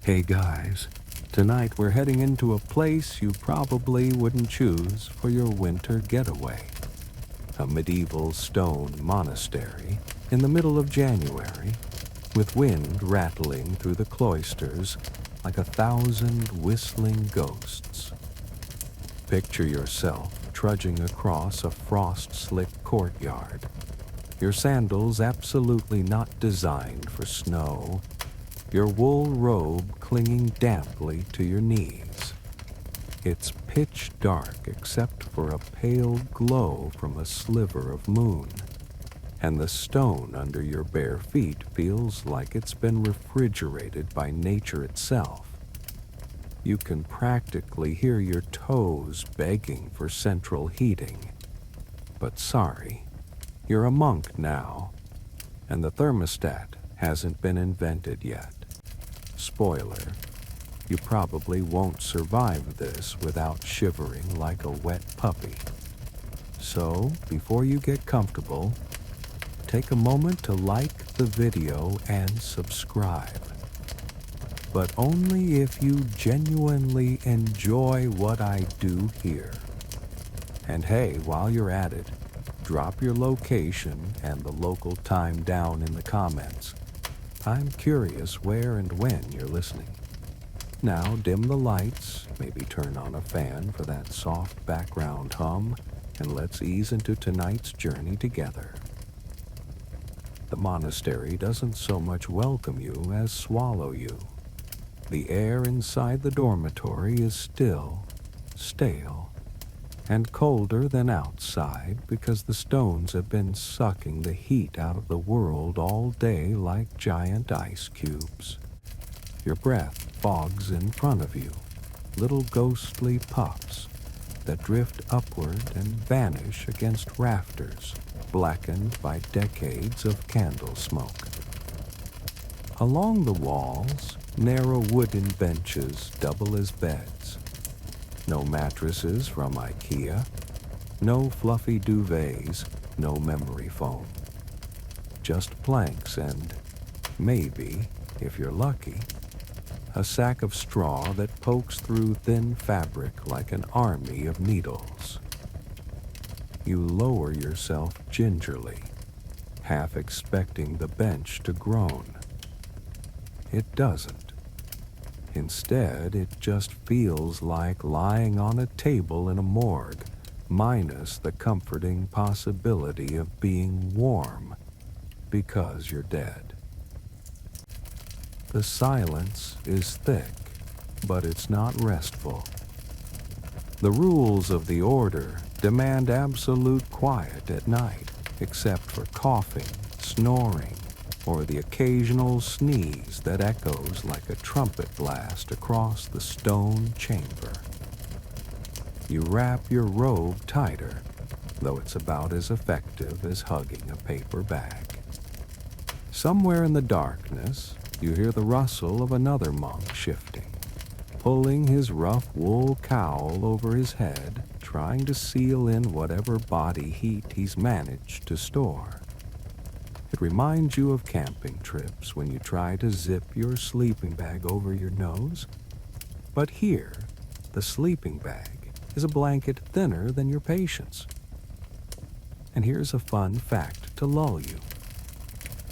Hey guys, tonight we're heading into a place you probably wouldn't choose for your winter getaway. A medieval stone monastery in the middle of January, with wind rattling through the cloisters like 1,000 whistling ghosts. Picture yourself trudging across a frost-slick courtyard, your sandals absolutely not designed for snow, your wool robe clinging damply to your knees. It's pitch dark except for a pale glow from a sliver of moon, and the stone under your bare feet feels like it's been refrigerated by nature itself. You can practically hear your toes begging for central heating. But sorry, you're a monk now, and the thermostat hasn't been invented yet. Spoiler, you probably won't survive this without shivering like a wet puppy. So, before you get comfortable, take a moment to like the video and subscribe. But only if you genuinely enjoy what I do here. And hey, while you're at it, drop your location and the local time down in the comments. I'm curious where and when you're listening. Now dim the lights, maybe turn on a fan for that soft background hum, and let's ease into tonight's journey together. The monastery doesn't so much welcome you as swallow you. The air inside the dormitory is still, stale, and colder than outside because the stones have been sucking the heat out of the world all day like giant ice cubes. Your breath fogs in front of you, little ghostly puffs that drift upward and vanish against rafters blackened by decades of candle smoke. Along the walls, narrow wooden benches double as beds. No mattresses from IKEA, no fluffy duvets, no memory foam. Just planks and, maybe, if you're lucky, a sack of straw that pokes through thin fabric like an army of needles. You lower yourself gingerly, half expecting the bench to groan. It doesn't. Instead, it just feels like lying on a table in a morgue, minus the comforting possibility of being warm, because you're dead. The silence is thick, but it's not restful. The rules of the order demand absolute quiet at night, except for coughing, snoring, or the occasional sneeze that echoes like a trumpet blast across the stone chamber. You wrap your robe tighter, though it's about as effective as hugging a paper bag. Somewhere in the darkness, you hear the rustle of another monk shifting, pulling his rough wool cowl over his head, trying to seal in whatever body heat he's managed to store. It reminds you of camping trips when you try to zip your sleeping bag over your nose. But here, the sleeping bag is a blanket thinner than your patience. And here's a fun fact to lull you.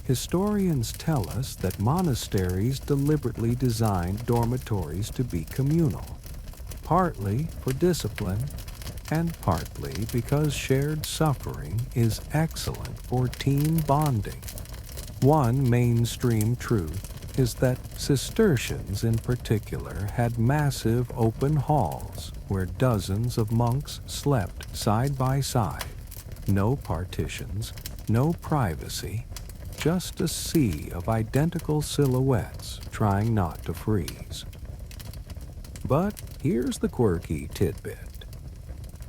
Historians tell us that monasteries deliberately designed dormitories to be communal, partly for discipline, and partly because shared suffering is excellent for team bonding. One mainstream truth is that Cistercians in particular had massive open halls where dozens of monks slept side by side. No partitions, no privacy, just a sea of identical silhouettes trying not to freeze. But here's the quirky tidbit.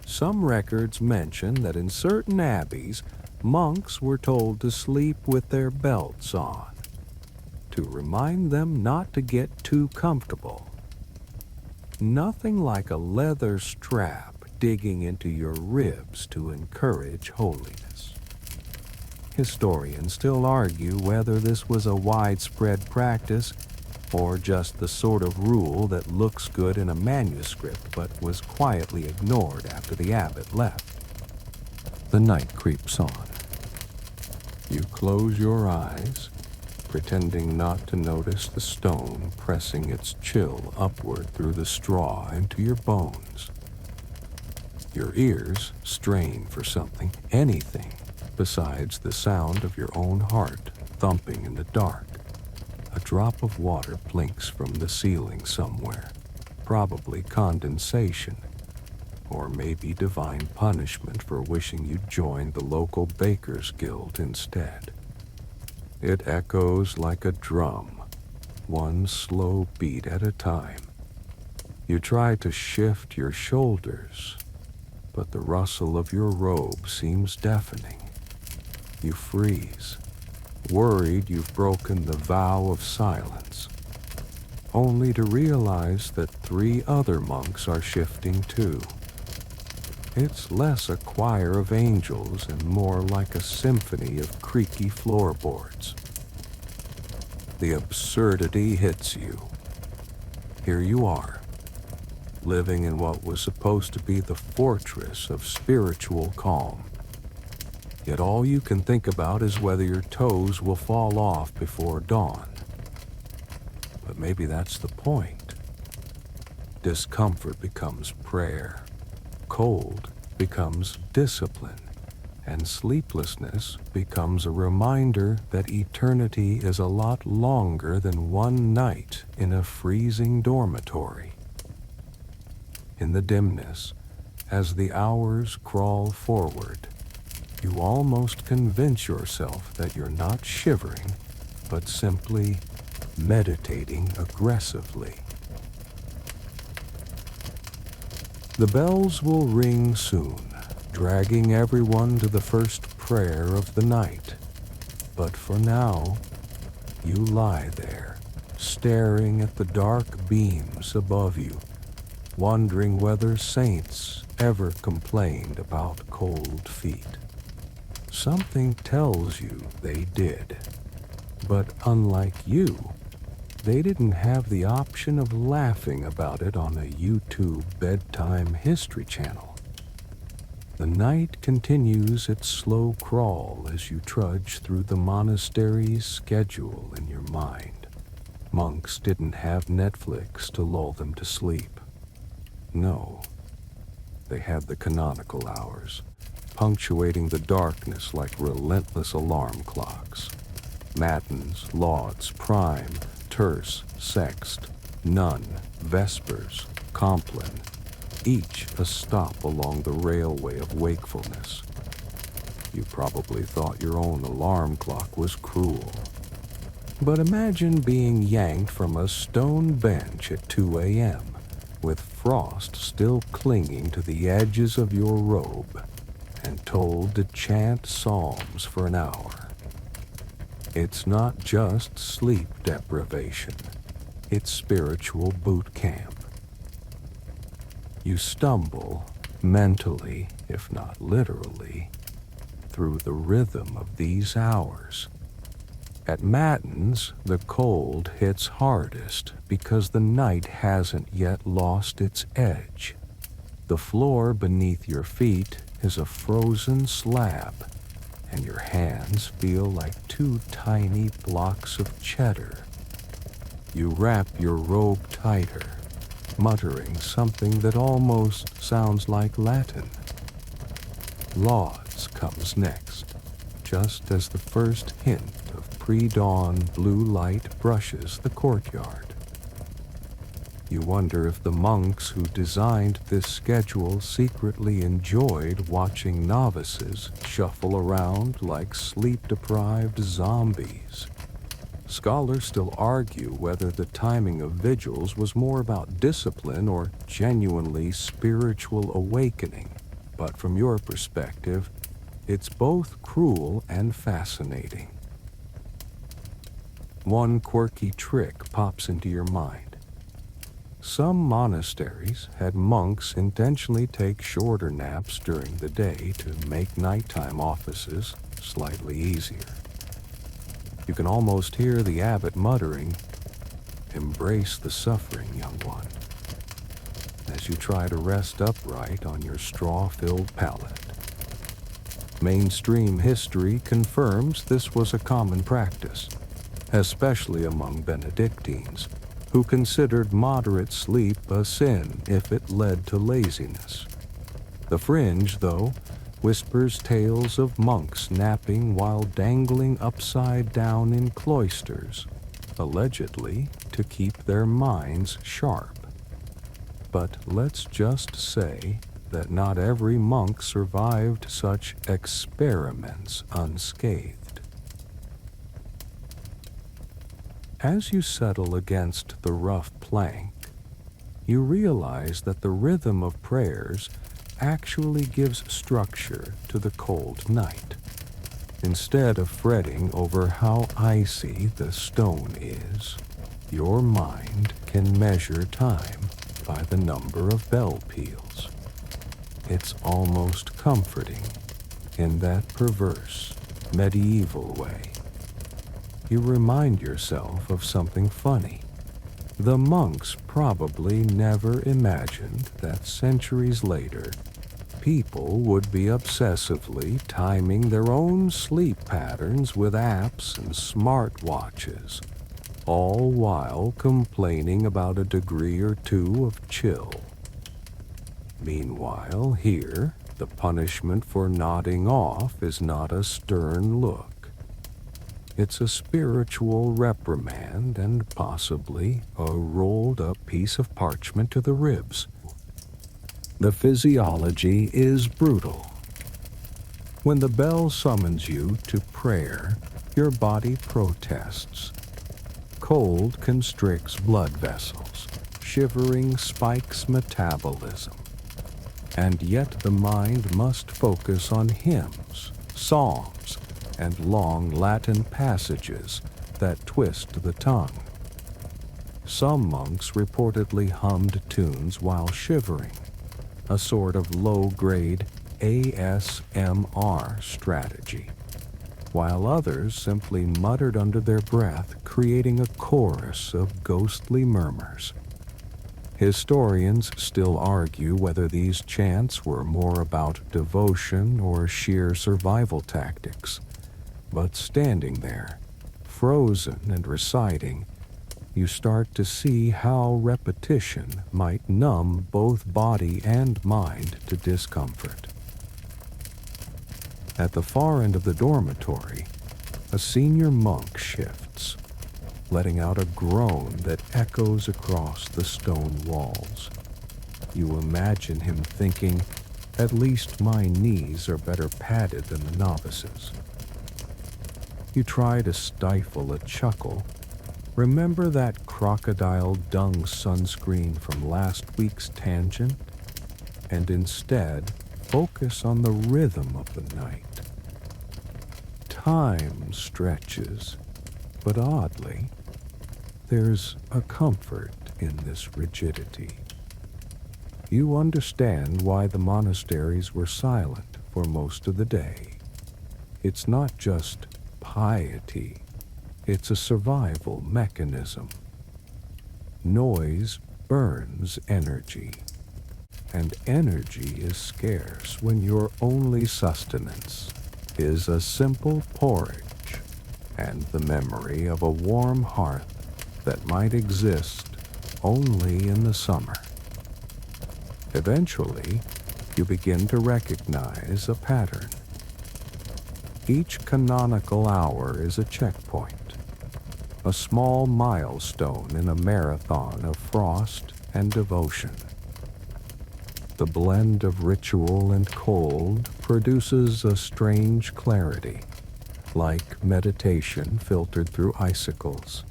Some records mention that in certain abbeys, monks were told to sleep with their belts on, to remind them not to get too comfortable. Nothing like a leather strap digging into your ribs to encourage holiness. Historians still argue whether this was a widespread practice or just the sort of rule that looks good in a manuscript but was quietly ignored after the abbot left. The night creeps on. You close your eyes, pretending not to notice the stone pressing its chill upward through the straw into your bones. Your ears strain for something, anything, besides the sound of your own heart thumping in the dark. A drop of water blinks from the ceiling somewhere, probably condensation, or maybe divine punishment for wishing you'd joined the local Bakers Guild instead. It echoes like a drum, one slow beat at a time. You try to shift your shoulders, but the rustle of your robe seems deafening. You freeze, worried you've broken the vow of silence, only to realize that 3 other monks are shifting too. It's less a choir of angels and more like a symphony of creaky floorboards. The absurdity hits you. Here you are, living in what was supposed to be the fortress of spiritual calm. Yet all you can think about is whether your toes will fall off before dawn. But maybe that's the point. Discomfort becomes prayer. Cold becomes discipline, and sleeplessness becomes a reminder that eternity is a lot longer than one night in a freezing dormitory. In the dimness, as the hours crawl forward, you almost convince yourself that you're not shivering, but simply meditating aggressively. The bells will ring soon, dragging everyone to the first prayer of the night. But for now, you lie there, staring at the dark beams above you, wondering whether saints ever complained about cold feet. Something tells you they did, but unlike you, they didn't have the option of laughing about it on a YouTube bedtime history channel. The night continues its slow crawl as you trudge through the monastery's schedule in your mind. Monks didn't have Netflix to lull them to sleep. No, they had the canonical hours, punctuating the darkness like relentless alarm clocks. Matins, lauds, prime, terce, sext, nun, vespers, compline, each a stop along the railway of wakefulness. You probably thought your own alarm clock was cruel. But imagine being yanked from a stone bench at 2 a.m., with frost still clinging to the edges of your robe, and told to chant psalms for an hour. It's not just sleep deprivation, it's spiritual boot camp. You stumble, mentally, if not literally, through the rhythm of these hours. At Matins, the cold hits hardest because the night hasn't yet lost its edge. The floor beneath your feet is a frozen slab, and your hands feel like 2 tiny blocks of cheddar. You wrap your robe tighter, muttering something that almost sounds like Latin. Lauds comes next, just as the first hint of pre-dawn blue light brushes the courtyard. You wonder if the monks who designed this schedule secretly enjoyed watching novices shuffle around like sleep-deprived zombies. Scholars still argue whether the timing of vigils was more about discipline or genuinely spiritual awakening, but from your perspective, it's both cruel and fascinating. One quirky trick pops into your mind. Some monasteries had monks intentionally take shorter naps during the day to make nighttime offices slightly easier. You can almost hear the abbot muttering, Embrace the suffering, young one, as you try to rest upright on your straw-filled pallet. Mainstream history confirms this was a common practice, especially among Benedictines, who considered moderate sleep a sin if it led to laziness. The fringe, though, whispers tales of monks napping while dangling upside down in cloisters, allegedly to keep their minds sharp. But let's just say that not every monk survived such experiments unscathed. As you settle against the rough plank, you realize that the rhythm of prayers actually gives structure to the cold night. Instead of fretting over how icy the stone is, your mind can measure time by the number of bell peals. It's almost comforting in that perverse, medieval way. You remind yourself of something funny. The monks probably never imagined that centuries later, people would be obsessively timing their own sleep patterns with apps and smartwatches, all while complaining about a degree or two of chill. Meanwhile, here, the punishment for nodding off is not a stern look. It's a spiritual reprimand and possibly a rolled-up piece of parchment to the ribs. The physiology is brutal. When the bell summons you to prayer, your body protests. Cold constricts blood vessels, shivering spikes metabolism. And yet the mind must focus on hymns, psalms, and long Latin passages that twist the tongue. Some monks reportedly hummed tunes while shivering, a sort of low-grade ASMR strategy, while others simply muttered under their breath, creating a chorus of ghostly murmurs. Historians still argue whether these chants were more about devotion or sheer survival tactics. But standing there, frozen and reciting, you start to see how repetition might numb both body and mind to discomfort. At the far end of the dormitory, a senior monk shifts, letting out a groan that echoes across the stone walls. You imagine him thinking, "At least my knees are better padded than the novices." You try to stifle a chuckle. Remember that crocodile dung sunscreen from last week's tangent? And instead, focus on the rhythm of the night. Time stretches, but oddly, there's a comfort in this rigidity. You understand why the monasteries were silent for most of the day. It's not just piety, it's a survival mechanism. Noise burns energy, and energy is scarce when your only sustenance is a simple porridge and the memory of a warm hearth that might exist only in the summer. Eventually, you begin to recognize a pattern. Each canonical hour is a checkpoint, a small milestone in a marathon of frost and devotion. The blend of ritual and cold produces a strange clarity, like meditation filtered through icicles.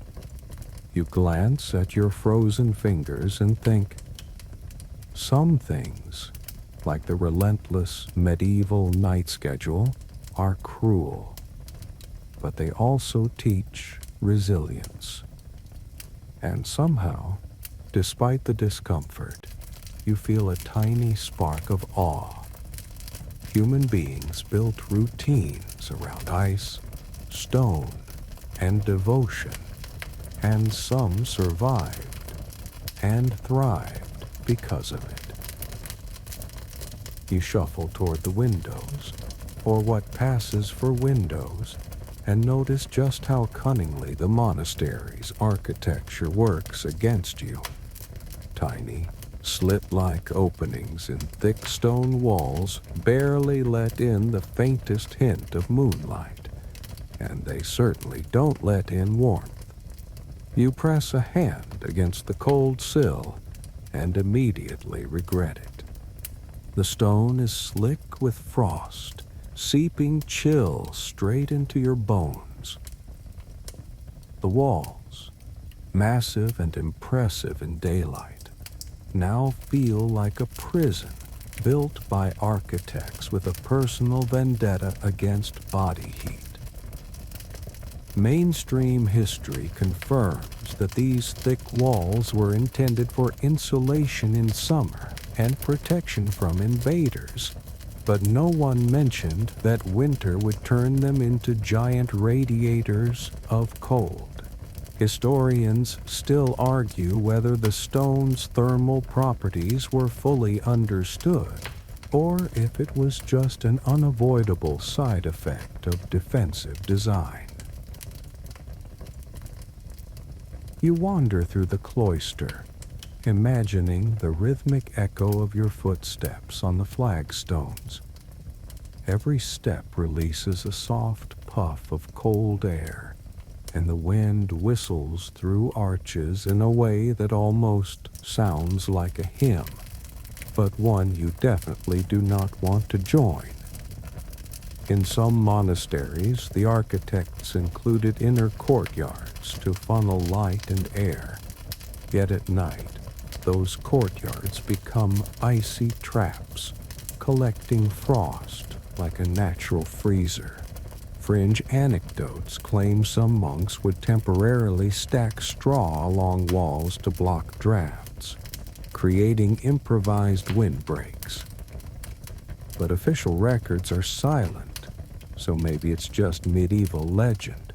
You glance at your frozen fingers and think, some things, like the relentless medieval night schedule, are cruel, but they also teach resilience. And somehow, despite the discomfort, you feel a tiny spark of awe. Human beings built routines around ice, stone, and devotion, and some survived and thrived because of it. You shuffle toward the windows, or what passes for windows, and notice just how cunningly the monastery's architecture works against you. Tiny, slit-like openings in thick stone walls barely let in the faintest hint of moonlight, and they certainly don't let in warmth. You press a hand against the cold sill and immediately regret it. The stone is slick with frost, seeping chill straight into your bones. The walls, massive and impressive in daylight, now feel like a prison built by architects with a personal vendetta against body heat. Mainstream history confirms that these thick walls were intended for insulation in summer and protection from invaders, but no one mentioned that winter would turn them into giant radiators of cold. Historians still argue whether the stone's thermal properties were fully understood, or if it was just an unavoidable side effect of defensive design. You wander through the cloister, imagining the rhythmic echo of your footsteps on the flagstones. Every step releases a soft puff of cold air, and the wind whistles through arches in a way that almost sounds like a hymn, but one you definitely do not want to join. In some monasteries, the architects included inner courtyards to funnel light and air, yet at night, those courtyards become icy traps, collecting frost like a natural freezer. Fringe anecdotes claim some monks would temporarily stack straw along walls to block drafts, creating improvised windbreaks. But official records are silent, so maybe it's just medieval legend.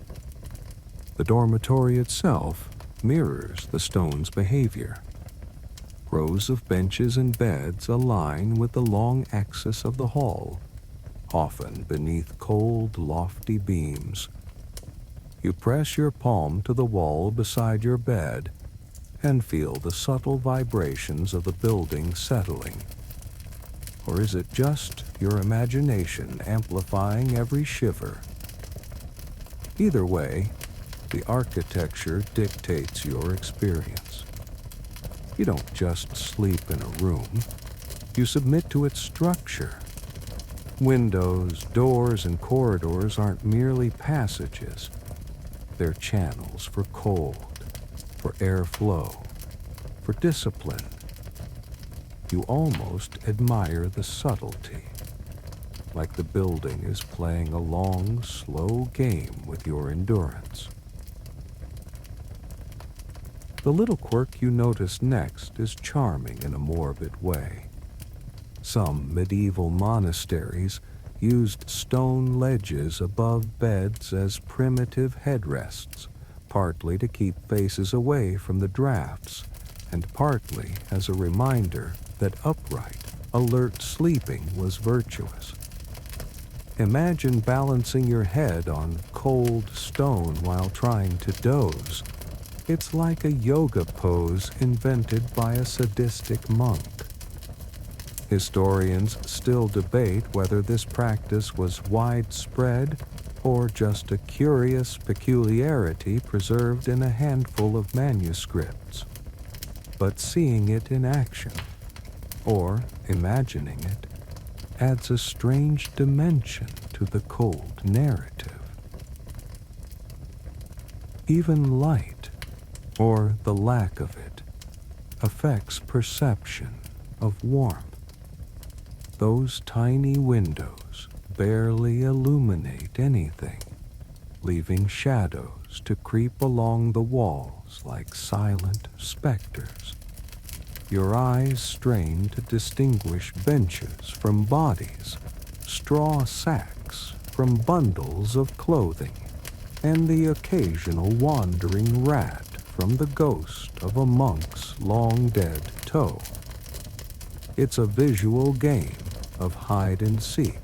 The dormitory itself mirrors the stone's behavior. Rows of benches and beds align with the long axis of the hall, often beneath cold, lofty beams. You press your palm to the wall beside your bed and feel the subtle vibrations of the building settling. Or is it just your imagination amplifying every shiver? Either way, the architecture dictates your experience. You don't just sleep in a room. You submit to its structure. Windows, doors, and corridors aren't merely passages. They're channels for cold, for airflow, for discipline. You almost admire the subtlety, like the building is playing a long, slow game with your endurance. The little quirk you notice next is charming in a morbid way. Some medieval monasteries used stone ledges above beds as primitive headrests, partly to keep faces away from the drafts, and partly as a reminder that upright, alert sleeping was virtuous. Imagine balancing your head on cold stone while trying to doze. It's like a yoga pose invented by a sadistic monk. Historians still debate whether this practice was widespread or just a curious peculiarity preserved in a handful of manuscripts. But seeing it in action, or imagining it, adds a strange dimension to the cold narrative. Even light, or the lack of it, affects perception of warmth. Those tiny windows barely illuminate anything, leaving shadows to creep along the walls like silent specters. Your eyes strain to distinguish benches from bodies, straw sacks from bundles of clothing, and the occasional wandering rat from the ghost of a monk's long-dead toe. It's a visual game of hide and seek,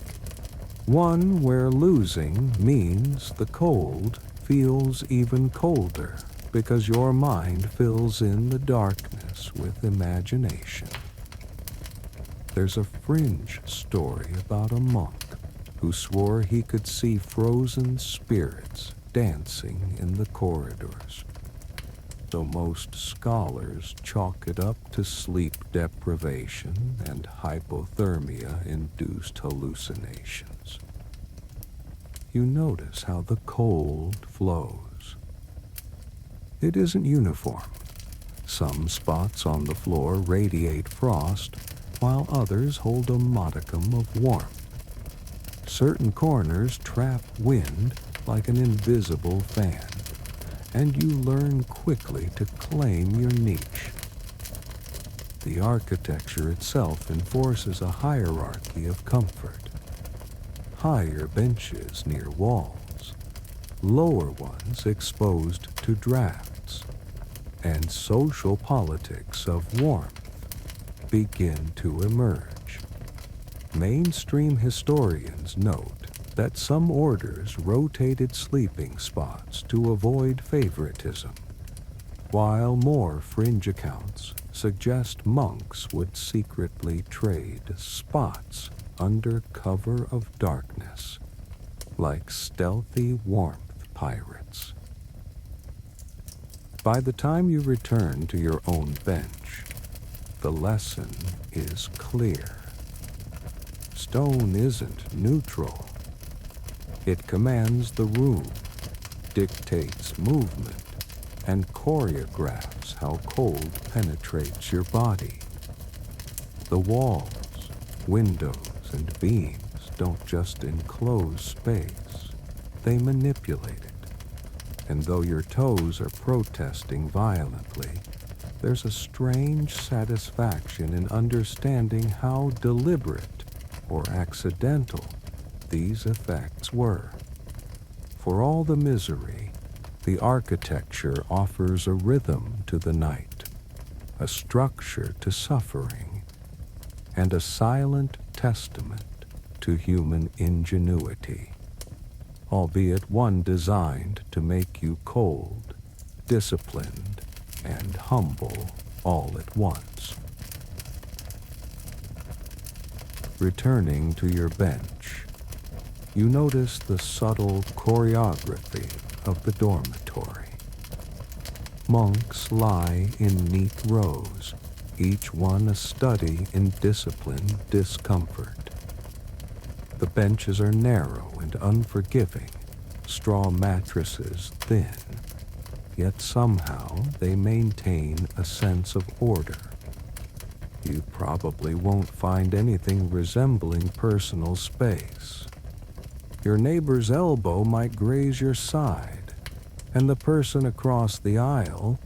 one where losing means the cold feels even colder because your mind fills in the darkness with imagination. There's a fringe story about a monk who swore he could see frozen spirits dancing in the corridors. So most scholars chalk it up to sleep deprivation and hypothermia-induced hallucinations. You notice how the cold flows. It isn't uniform. Some spots on the floor radiate frost, while others hold a modicum of warmth. Certain corners trap wind like an invisible fan, and you learn quickly to claim your niche. The architecture itself enforces a hierarchy of comfort. Higher benches near walls, lower ones exposed to drafts, and social politics of warmth begin to emerge. Mainstream historians note that some orders rotated sleeping spots to avoid favoritism, while more fringe accounts suggest monks would secretly trade spots under cover of darkness, like stealthy warmth pirates. By the time you return to your own bench, the lesson is clear. Stone isn't neutral. It commands the room, dictates movement, and choreographs how cold penetrates your body. The walls, windows, and beams don't just enclose space, they manipulate it. And though your toes are protesting violently, there's a strange satisfaction in understanding how deliberate or accidental these effects were. For all the misery, the architecture offers a rhythm to the night, a structure to suffering, and a silent testament to human ingenuity, albeit one designed to make you cold, disciplined, and humble all at once. Returning to your bench, you notice the subtle choreography of the dormitory. Monks lie in neat rows, each one a study in disciplined discomfort. The benches are narrow and unforgiving, straw mattresses thin, yet somehow they maintain a sense of order. You probably won't find anything resembling personal space. Your neighbor's elbow might graze your side, and the person across the aisle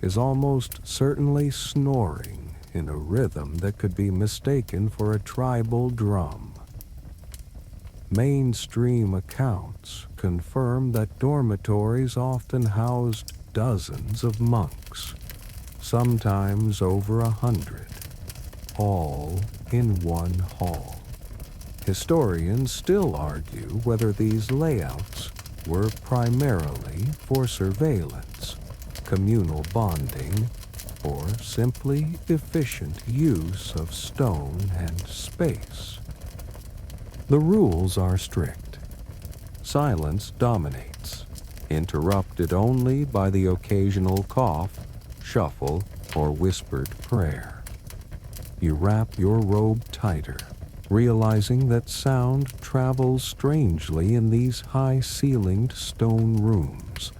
is almost certainly snoring in a rhythm that could be mistaken for a tribal drum. Mainstream accounts confirm that dormitories often housed dozens of monks, sometimes over 100, all in one hall. Historians still argue whether these layouts were primarily for surveillance, communal bonding, or simply efficient use of stone and space. The rules are strict. Silence dominates, interrupted only by the occasional cough, shuffle, or whispered prayer. You wrap your robe tighter, realizing that sound travels strangely in these high-ceilinged stone rooms.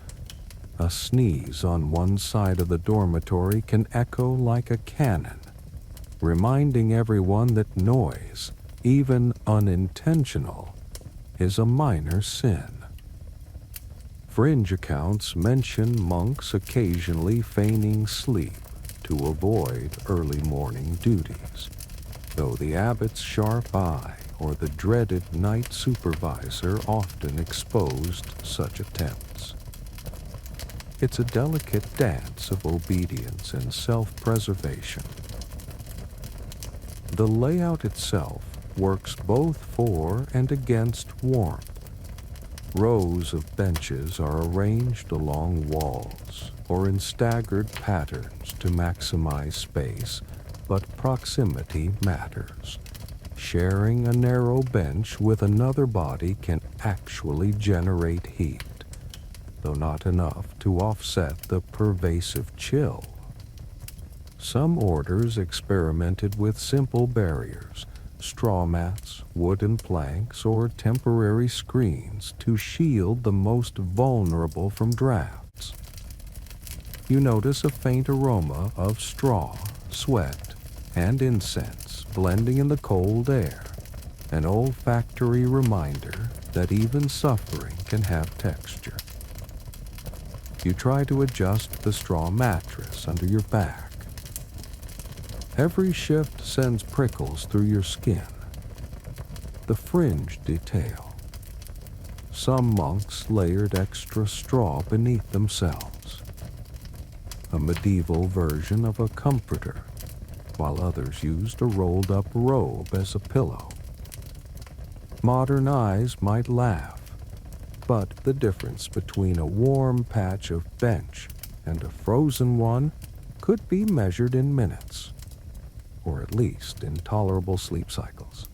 A sneeze on one side of the dormitory can echo like a cannon, reminding everyone that noise, even unintentional, is a minor sin. Fringe accounts mention monks occasionally feigning sleep to avoid early morning duties, though the abbot's sharp eye or the dreaded night supervisor often exposed such attempts. It's a delicate dance of obedience and self-preservation. The layout itself works both for and against warmth. Rows of benches are arranged along walls or in staggered patterns to maximize space, but proximity matters. Sharing a narrow bench with another body can actually generate heat, though not enough to offset the pervasive chill. Some orders experimented with simple barriers, straw mats, wooden planks, or temporary screens to shield the most vulnerable from drafts. You notice a faint aroma of straw, sweat, and incense blending in the cold air, an olfactory reminder that even suffering can have texture. You try to adjust the straw mattress under your back. Every shift sends prickles through your skin. The fringe detail. Some monks layered extra straw beneath themselves, a medieval version of a comforter, while others used a rolled-up robe as a pillow. Modern eyes might laugh, but the difference between a warm patch of bench and a frozen one could be measured in minutes, or at least in tolerable sleep cycles.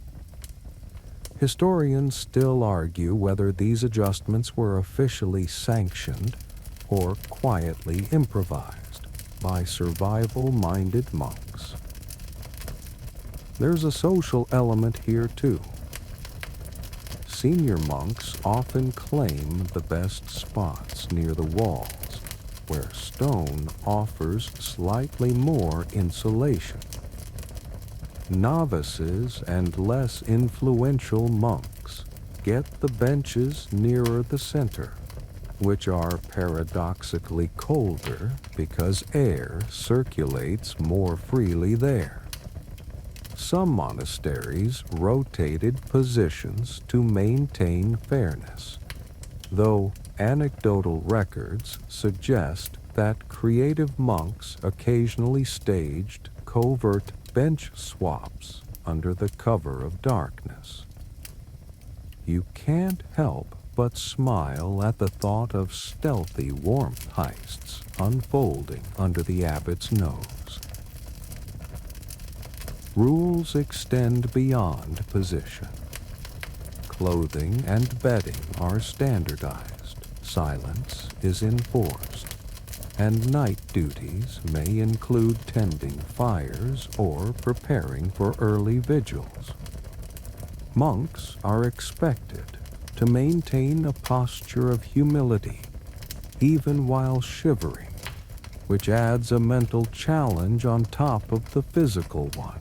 Historians still argue whether these adjustments were officially sanctioned or quietly improvised by survival-minded monks. There's a social element here too. Senior monks often claim the best spots near the walls, where stone offers slightly more insulation. Novices and less influential monks get the benches nearer the center, which are paradoxically colder because air circulates more freely there. Some monasteries rotated positions to maintain fairness, though anecdotal records suggest that creative monks occasionally staged covert bench swaps under the cover of darkness. You can't help but smile at the thought of stealthy warmth heists unfolding under the abbot's nose. Rules extend beyond position. Clothing and bedding are standardized, silence is enforced, and night duties may include tending fires or preparing for early vigils. Monks are expected to maintain a posture of humility, even while shivering, which adds a mental challenge on top of the physical one.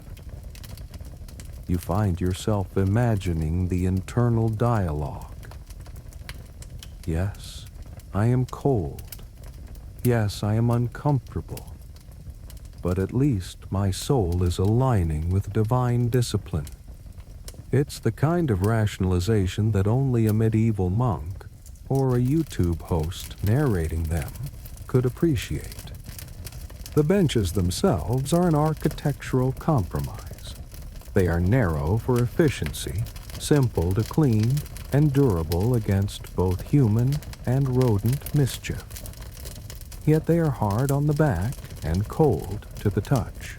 You find yourself imagining the internal dialogue. Yes, I am cold. Yes, I am uncomfortable, but at least my soul is aligning with divine discipline. It's the kind of rationalization that only a medieval monk or a YouTube host narrating them could appreciate. The benches themselves are an architectural compromise. They are narrow for efficiency, simple to clean, and durable against both human and rodent mischief. Yet they are hard on the back and cold to the touch.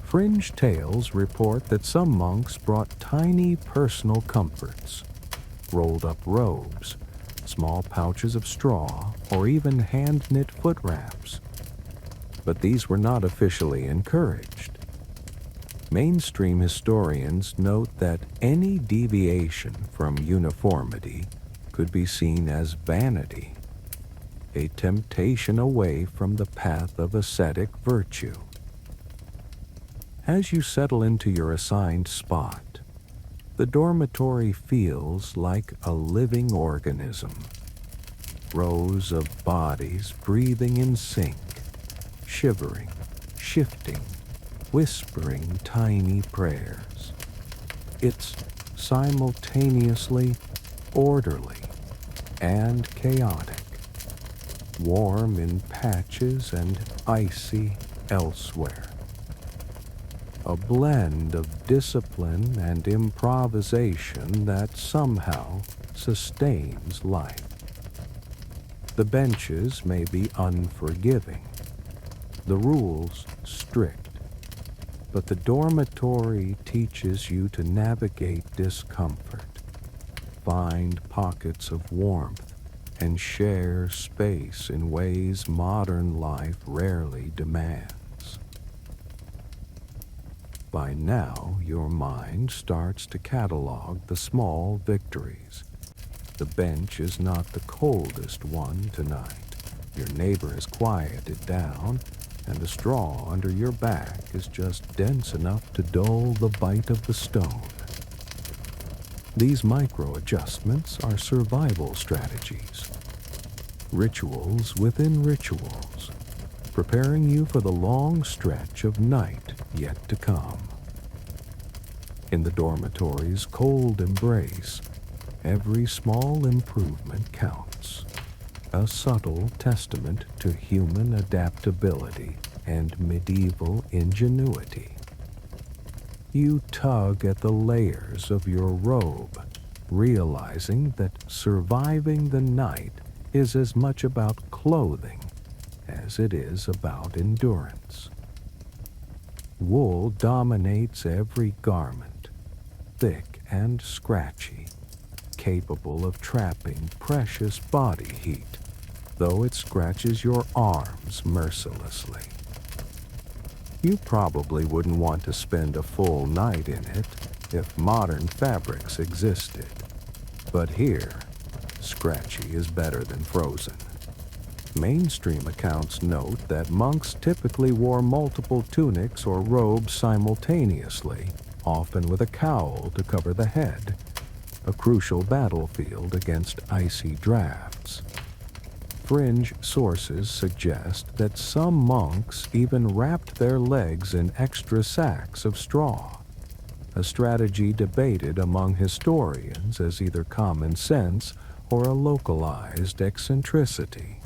Fringe tales report that some monks brought tiny personal comforts, rolled-up robes, small pouches of straw, or even hand-knit foot wraps. But these were not officially encouraged. Mainstream historians note that any deviation from uniformity could be seen as vanity, a temptation away from the path of ascetic virtue. As you settle into your assigned spot, the dormitory feels like a living organism. Rows of bodies breathing in sync, shivering, shifting, whispering tiny prayers. It's simultaneously orderly and chaotic. warm in patches and icy elsewhere. A blend of discipline and improvisation that somehow sustains life. The benches may be unforgiving, the rules strict, but the dormitory teaches you to navigate discomfort, find pockets of warmth, and share space in ways modern life rarely demands. By now, your mind starts to catalog the small victories. The bench is not the coldest one tonight. Your neighbor has quieted down, and the straw under your back is just dense enough to dull the bite of the stone. These micro-adjustments are survival strategies, rituals within rituals, preparing you for the long stretch of night yet to come. In the dormitory's cold embrace, every small improvement counts, a subtle testament to human adaptability and medieval ingenuity. You tug at the layers of your robe, realizing that surviving the night is as much about clothing as it is about endurance. Wool dominates every garment, thick and scratchy, capable of trapping precious body heat, though it scratches your arms mercilessly. You probably wouldn't want to spend a full night in it if modern fabrics existed, but here, scratchy is better than frozen. Mainstream accounts note that monks typically wore multiple tunics or robes simultaneously, often with a cowl to cover the head, a crucial battlefield against icy drafts. Fringe sources suggest that some monks even wrapped their legs in extra sacks of straw, a strategy debated among historians as either common sense or a localized eccentricity.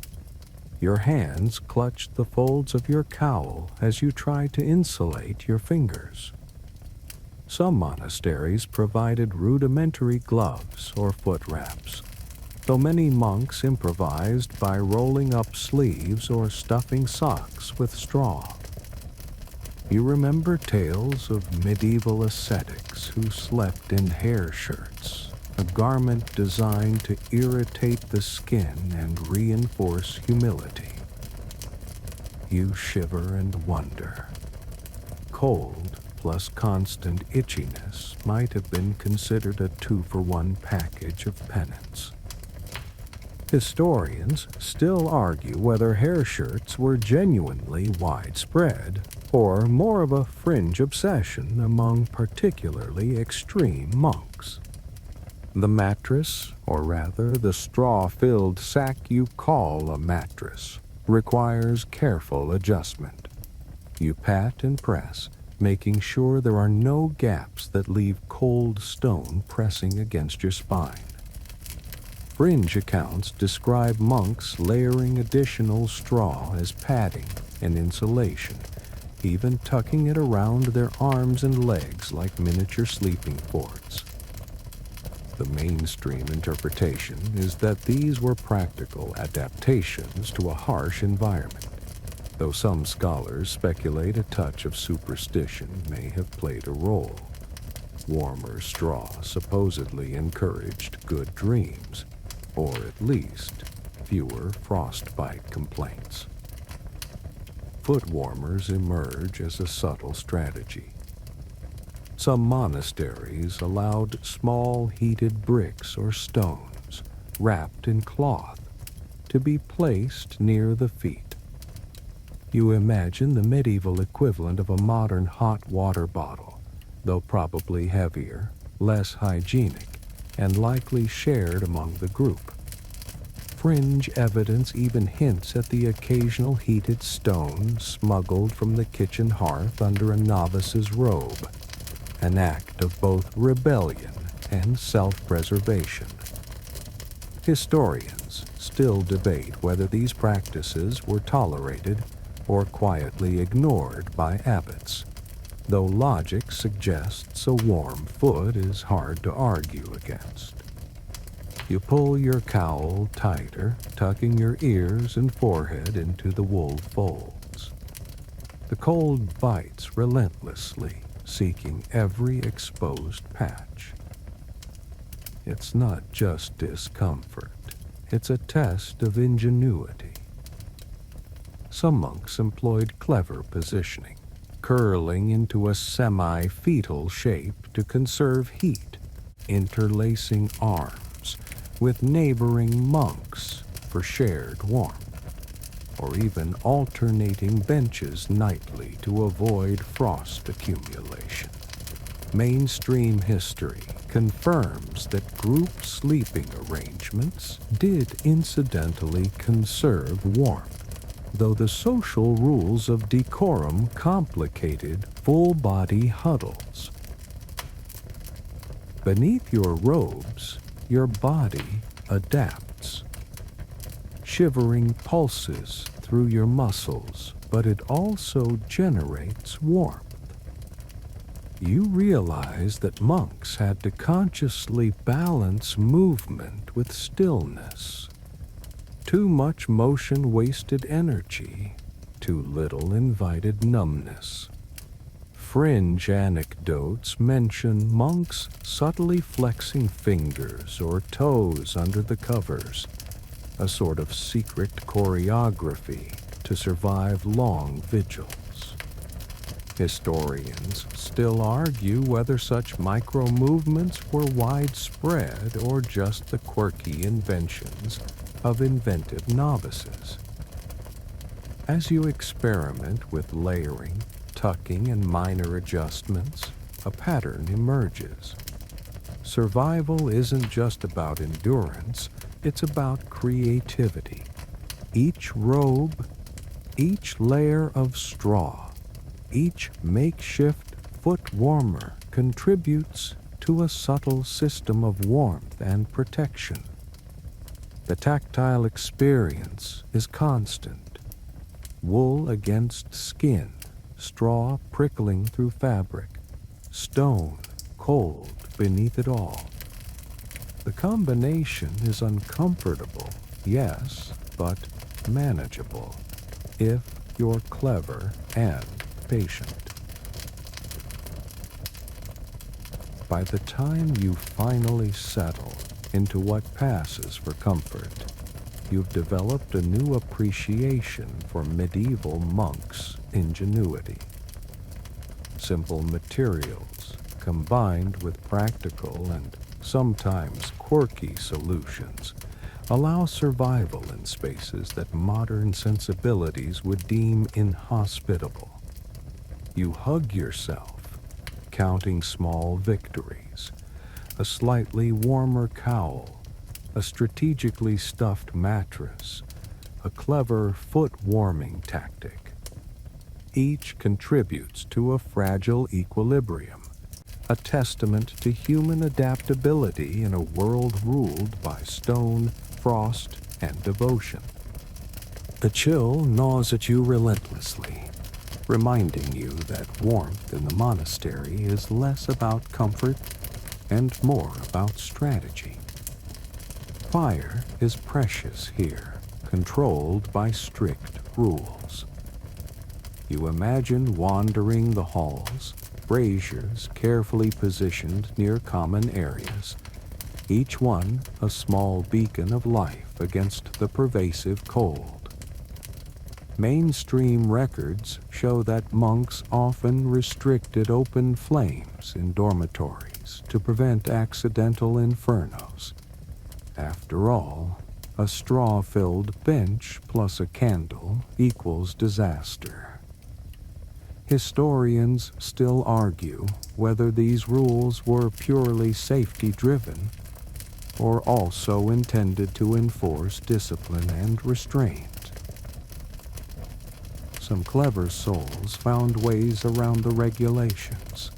Your hands clutched the folds of your cowl as you tried to insulate your fingers. Some monasteries provided rudimentary gloves or foot wraps, though many monks improvised by rolling up sleeves or stuffing socks with straw. You remember tales of medieval ascetics who slept in hair shirts, a garment designed to irritate the skin and reinforce humility. You shiver and wonder. Cold plus constant itchiness might have been considered a 2-for-1 package of penance. Historians still argue whether hair shirts were genuinely widespread or more of a fringe obsession among particularly extreme monks. The mattress, or rather the straw-filled sack you call a mattress, requires careful adjustment. You pat and press, making sure there are no gaps that leave cold stone pressing against your spine. Fringe accounts describe monks layering additional straw as padding and insulation, even tucking it around their arms and legs like miniature sleeping forts. The mainstream interpretation is that these were practical adaptations to a harsh environment, though some scholars speculate a touch of superstition may have played a role. Warmer straw supposedly encouraged good dreams, or at least fewer frostbite complaints. Foot warmers emerge as a subtle strategy. Some monasteries allowed small heated bricks or stones, wrapped in cloth, to be placed near the feet. You imagine the medieval equivalent of a modern hot water bottle, though probably heavier, less hygienic, and likely shared among the group. Fringe evidence even hints at the occasional heated stone smuggled from the kitchen hearth under a novice's robe, an act of both rebellion and self-preservation. Historians still debate whether these practices were tolerated or quietly ignored by abbots, though logic suggests a warm foot is hard to argue against. You pull your cowl tighter, tucking your ears and forehead into the wool folds. The cold bites relentlessly, seeking every exposed patch. It's not just discomfort, it's a test of ingenuity. Some monks employed clever positioning, curling into a semi-fetal shape to conserve heat, interlacing arms with neighboring monks for shared warmth, or even alternating benches nightly to avoid frost accumulation. Mainstream history confirms that group sleeping arrangements did incidentally conserve warmth, though the social rules of decorum complicated full-body huddles. Beneath your robes, your body adapts. Shivering pulses through your muscles, but it also generates warmth. You realize that monks had to consciously balance movement with stillness. Too much motion wasted energy, too little invited numbness. Fringe anecdotes mention monks subtly flexing fingers or toes under the covers, a sort of secret choreography to survive long vigils. Historians still argue whether such micro-movements were widespread or just the quirky inventions of inventive novices. As you experiment with layering, tucking, and minor adjustments, a pattern emerges. Survival isn't just about endurance, it's about creativity. Each robe, each layer of straw, each makeshift foot warmer contributes to a subtle system of warmth and protection. The tactile experience is constant. Wool against skin, straw prickling through fabric, stone cold beneath it all. The combination is uncomfortable, yes, but manageable, if you're clever and patient. By the time you finally settle into what passes for comfort, you've developed a new appreciation for medieval monks' ingenuity. Simple materials combined with practical and sometimes quirky solutions allow survival in spaces that modern sensibilities would deem inhospitable. You hug yourself, counting small victories, a slightly warmer cowl, a strategically stuffed mattress, a clever foot-warming tactic. Each contributes to a fragile equilibrium, a testament to human adaptability in a world ruled by stone, frost, and devotion. The chill gnaws at you relentlessly, reminding you that warmth in the monastery is less about comfort and more about strategy. Fire is precious here, controlled by strict rules. You imagine wandering the halls, braziers carefully positioned near common areas, each one a small beacon of life against the pervasive cold. Mainstream records show that monks often restricted open flames in dormitories to prevent accidental infernos. After all, a straw-filled bench plus a candle equals disaster. Historians still argue whether these rules were purely safety-driven or also intended to enforce discipline and restraint. Some clever souls found ways around the regulations.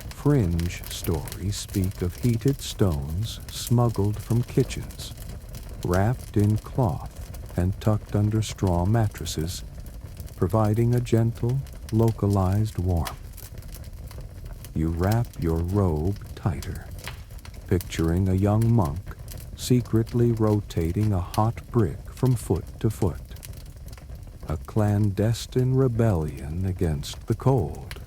Fringe stories speak of heated stones smuggled from kitchens, wrapped in cloth and tucked under straw mattresses, providing a gentle, localized warmth. You wrap your robe tighter, picturing a young monk secretly rotating a hot brick from foot to foot, a clandestine rebellion against the cold.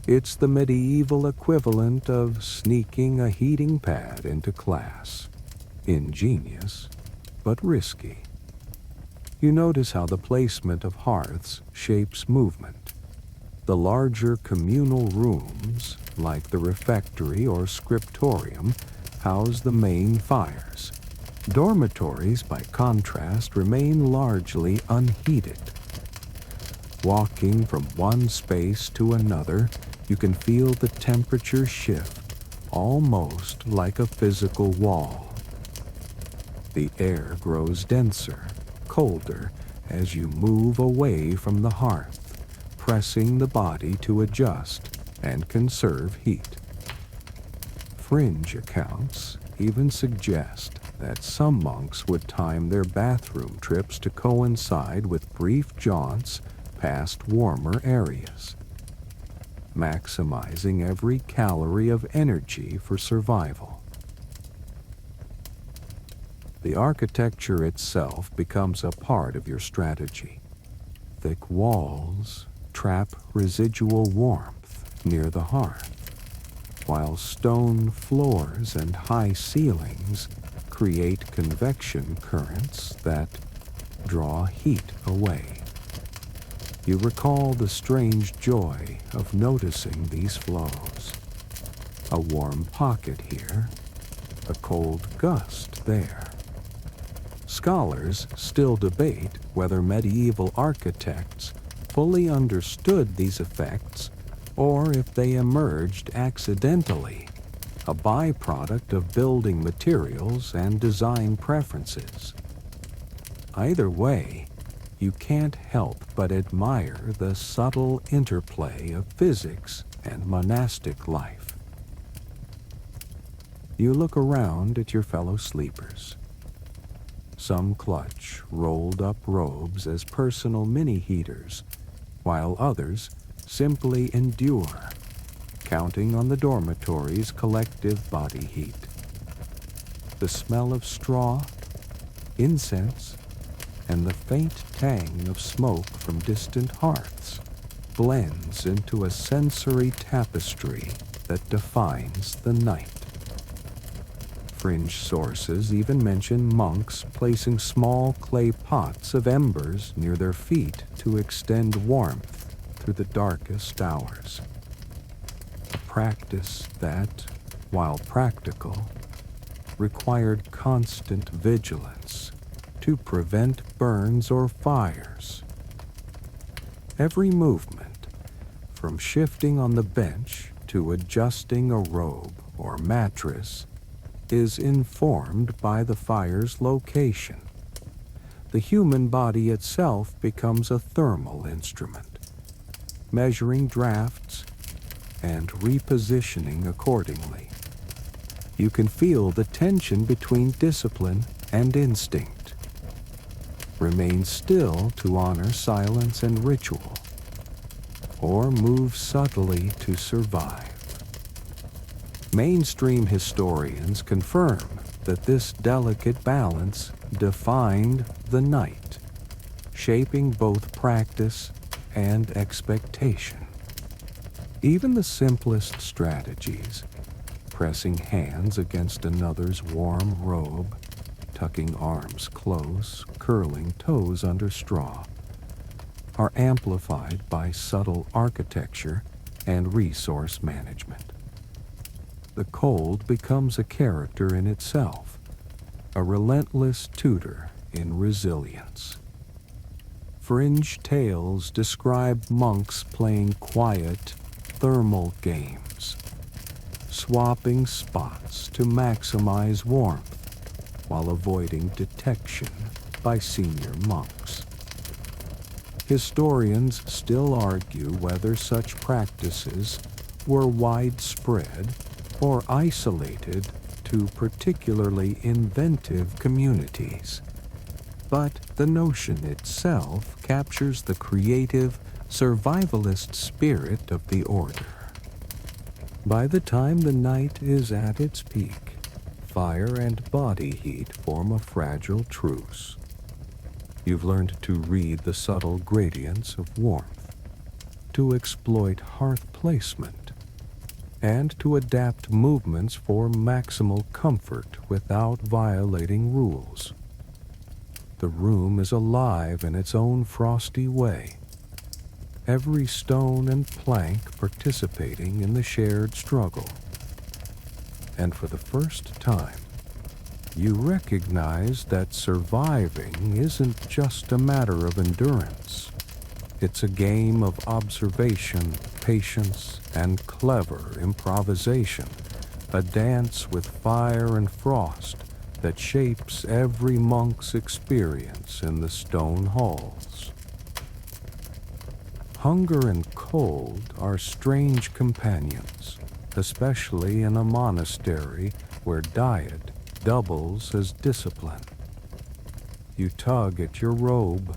It's the medieval equivalent of sneaking a heating pad into class. Ingenious, but risky. You notice how the placement of hearths shapes movement. The larger communal rooms, like the refectory or scriptorium, house the main fires. Dormitories, by contrast, remain largely unheated. Walking from one space to another, you can feel the temperature shift, almost like a physical wall. The air grows denser, colder, as you move away from the hearth, pressing the body to adjust and conserve heat. Fringe accounts even suggest that some monks would time their bathroom trips to coincide with brief jaunts past warmer areas, maximizing every calorie of energy for survival. The architecture itself becomes a part of your strategy. Thick walls trap residual warmth near the hearth, while stone floors and high ceilings create convection currents that draw heat away. You recall the strange joy of noticing these flows. A warm pocket here, a cold gust there. Scholars still debate whether medieval architects fully understood these effects or if they emerged accidentally, a byproduct of building materials and design preferences. Either way, you can't help but admire the subtle interplay of physics and monastic life. You look around at your fellow sleepers. Some clutch rolled-up robes as personal mini-heaters, while others simply endure, counting on the dormitory's collective body heat. The smell of straw, incense, and the faint tang of smoke from distant hearths blends into a sensory tapestry that defines the night. Fringe sources even mention monks placing small clay pots of embers near their feet to extend warmth through the darkest hours. A practice that, while practical, required constant vigilance to prevent burns or fires. Every movement, from shifting on the bench to adjusting a robe or mattress, is informed by the fire's location. The human body itself becomes a thermal instrument, measuring drafts and repositioning accordingly. You can feel the tension between discipline and instinct. Remain still to honor silence and ritual, or move subtly to survive. Mainstream historians confirm that this delicate balance defined the night, shaping both practice and expectation. Even the simplest strategies, pressing hands against another's warm robe, tucking arms close, curling toes under straw, are amplified by subtle architecture and resource management. The cold becomes a character in itself, a relentless tutor in resilience. Fringe tales describe monks playing quiet, thermal games, swapping spots to maximize warmth while avoiding detection by senior monks. Historians still argue whether such practices were widespread or isolated to particularly inventive communities. But the notion itself captures the creative, survivalist spirit of the order. By the time the night is at its peak, fire and body heat form a fragile truce. You've learned to read the subtle gradients of warmth, to exploit hearth placement, and to adapt movements for maximal comfort without violating rules. The room is alive in its own frosty way, every stone and plank participating in the shared struggle. And for the first time, you recognize that surviving isn't just a matter of endurance. It's a game of observation, patience, and clever improvisation, a dance with fire and frost that shapes every monk's experience in the stone halls. Hunger and cold are strange companions, especially in a monastery where diet doubles as discipline. You tug at your robe,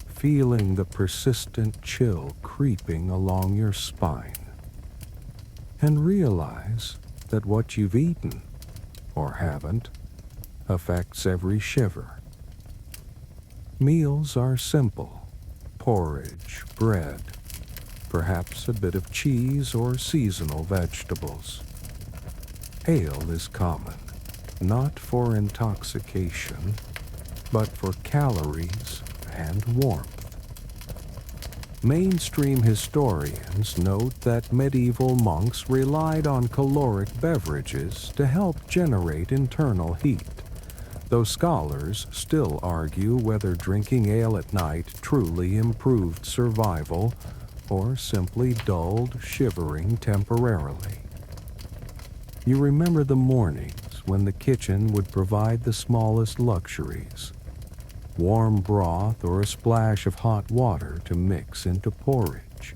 feeling the persistent chill creeping along your spine, and realize that what you've eaten, or haven't, affects every shiver. Meals are simple: porridge, bread, perhaps a bit of cheese or seasonal vegetables. Ale is common, not for intoxication, but for calories and warmth. Mainstream historians note that medieval monks relied on caloric beverages to help generate internal heat, though scholars still argue whether drinking ale at night truly improved survival or simply dulled shivering temporarily. You remember the mornings when the kitchen would provide the smallest luxuries: warm broth or a splash of hot water to mix into porridge.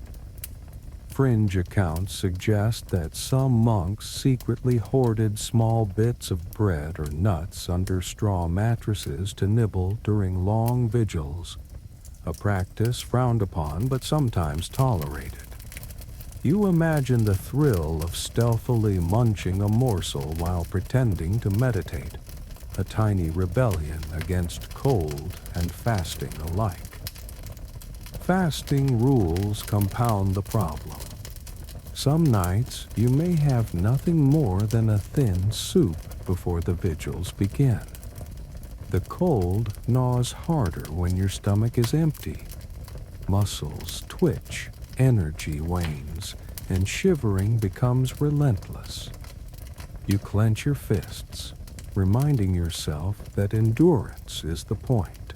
Fringe accounts suggest that some monks secretly hoarded small bits of bread or nuts under straw mattresses to nibble during long vigils, a practice frowned upon but sometimes tolerated. You imagine the thrill of stealthily munching a morsel while pretending to meditate, a tiny rebellion against cold and fasting alike. Fasting rules compound the problem. Some nights you may have nothing more than a thin soup before the vigils begin. The cold gnaws harder when your stomach is empty. Muscles twitch, energy wanes, and shivering becomes relentless. You clench your fists, reminding yourself that endurance is the point.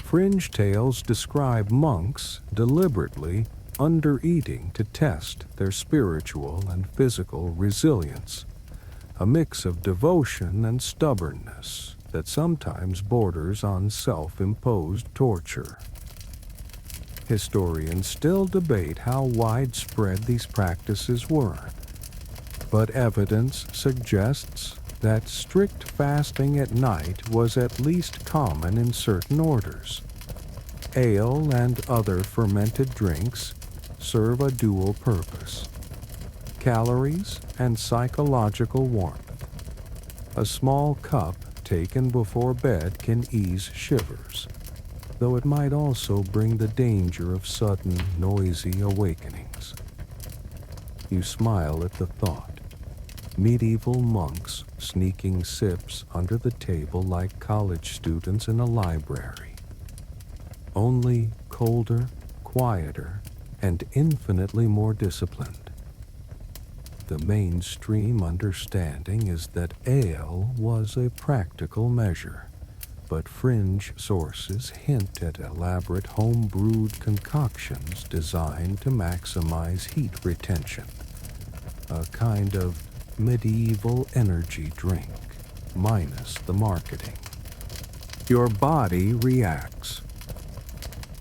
Fringe tales describe monks deliberately under-eating to test their spiritual and physical resilience, a mix of devotion and stubbornness that sometimes borders on self-imposed torture. Historians still debate how widespread these practices were, but evidence suggests that strict fasting at night was at least common in certain orders. Ale and other fermented drinks serve a dual purpose: calories and psychological warmth. A small cup taken before bed can ease shivers, though it might also bring the danger of sudden, noisy awakenings. You smile at the thought. Medieval monks sneaking sips under the table like college students in a library. Only colder, quieter, and infinitely more disciplined. The mainstream understanding is that ale was a practical measure, but fringe sources hint at elaborate home-brewed concoctions designed to maximize heat retention, a kind of medieval energy drink, minus the marketing. Your body reacts.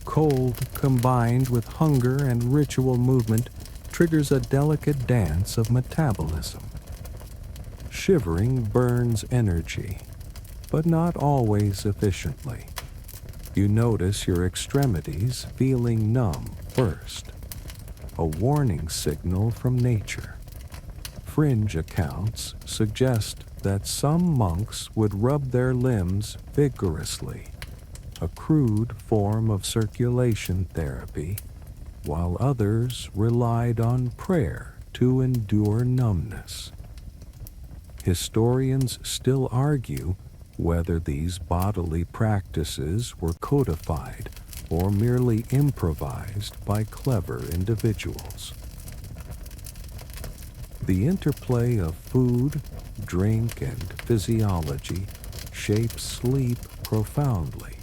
Cold combined with hunger and ritual movement triggers a delicate dance of metabolism. Shivering burns energy, but not always efficiently. You notice your extremities feeling numb first, a warning signal from nature. Fringe accounts suggest that some monks would rub their limbs vigorously, a crude form of circulation therapy, while others relied on prayer to endure numbness. Historians still argue whether these bodily practices were codified or merely improvised by clever individuals. The interplay of food, drink, and physiology shapes sleep profoundly.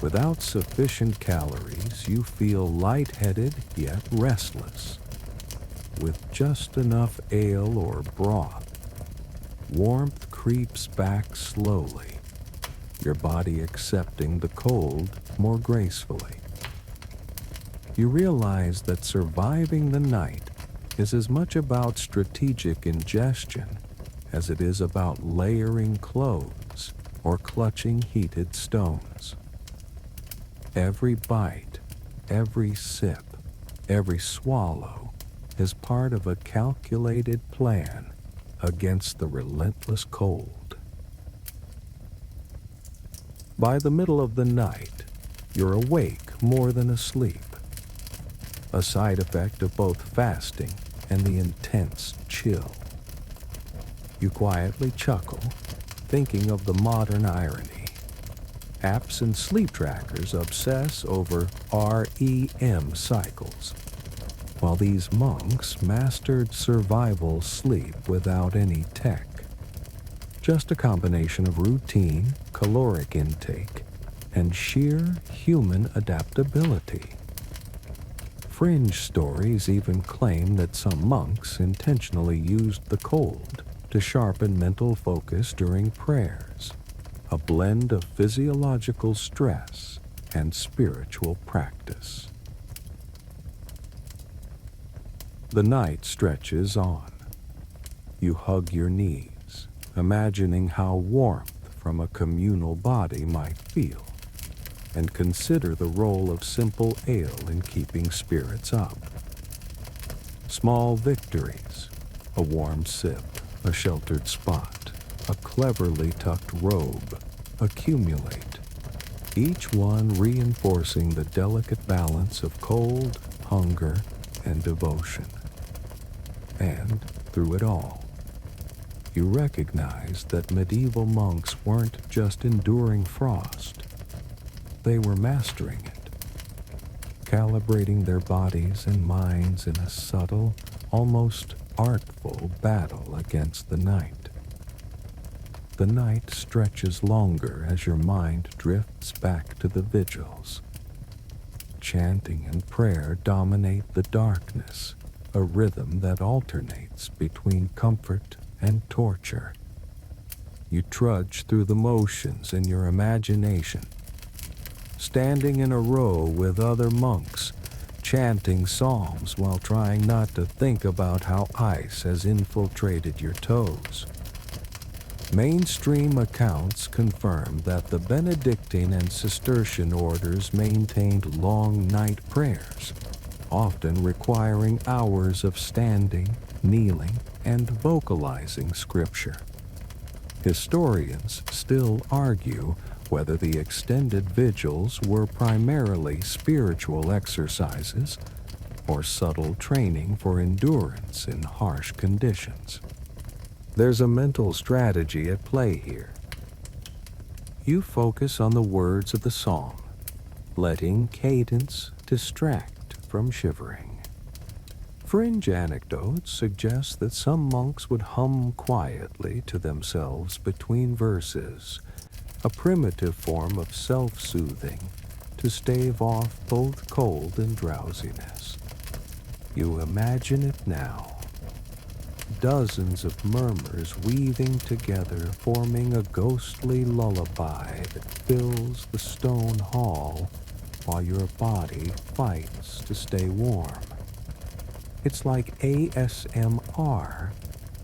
Without sufficient calories, you feel lightheaded yet restless. With just enough ale or broth, warmth creeps back slowly, your body accepting the cold more gracefully. You realize that surviving the night is as much about strategic ingestion as it is about layering clothes or clutching heated stones. Every bite, every sip, every swallow is part of a calculated plan against the relentless cold. By the middle of the night, you're awake more than asleep, a side effect of both fasting and the intense chill. You quietly chuckle, thinking of the modern irony. Apps and sleep trackers obsess over REM cycles, while these monks mastered survival sleep without any tech. Just a combination of routine, caloric intake, and sheer human adaptability. Fringe stories even claim that some monks intentionally used the cold to sharpen mental focus during prayers, a blend of physiological stress and spiritual practice. The night stretches on. You hug your knees, imagining how warmth from a communal body might feel, and consider the role of simple ale in keeping spirits up. Small victories, a warm sip, a sheltered spot, a cleverly tucked robe, accumulate, each one reinforcing the delicate balance of cold, hunger, and devotion. And through it all, you recognize that medieval monks weren't just enduring frost. They were mastering it, calibrating their bodies and minds in a subtle, almost artful battle against the night. The night stretches longer as your mind drifts back to the vigils. Chanting and prayer dominate the darkness, a rhythm that alternates between comfort and torture. You trudge through the motions in your imagination, standing in a row with other monks, chanting psalms while trying not to think about how ice has infiltrated your toes. Mainstream accounts confirm that the Benedictine and Cistercian orders maintained long night prayers, often requiring hours of standing, kneeling, and vocalizing scripture. Historians still argue whether the extended vigils were primarily spiritual exercises or subtle training for endurance in harsh conditions. There's a mental strategy at play here. You focus on the words of the psalm, letting cadence distract from shivering. Fringe anecdotes suggest that some monks would hum quietly to themselves between verses, a primitive form of self-soothing to stave off both cold and drowsiness. You imagine it now. Dozens of murmurs weaving together, forming a ghostly lullaby that fills the stone hall while your body fights to stay warm. It's like ASMR,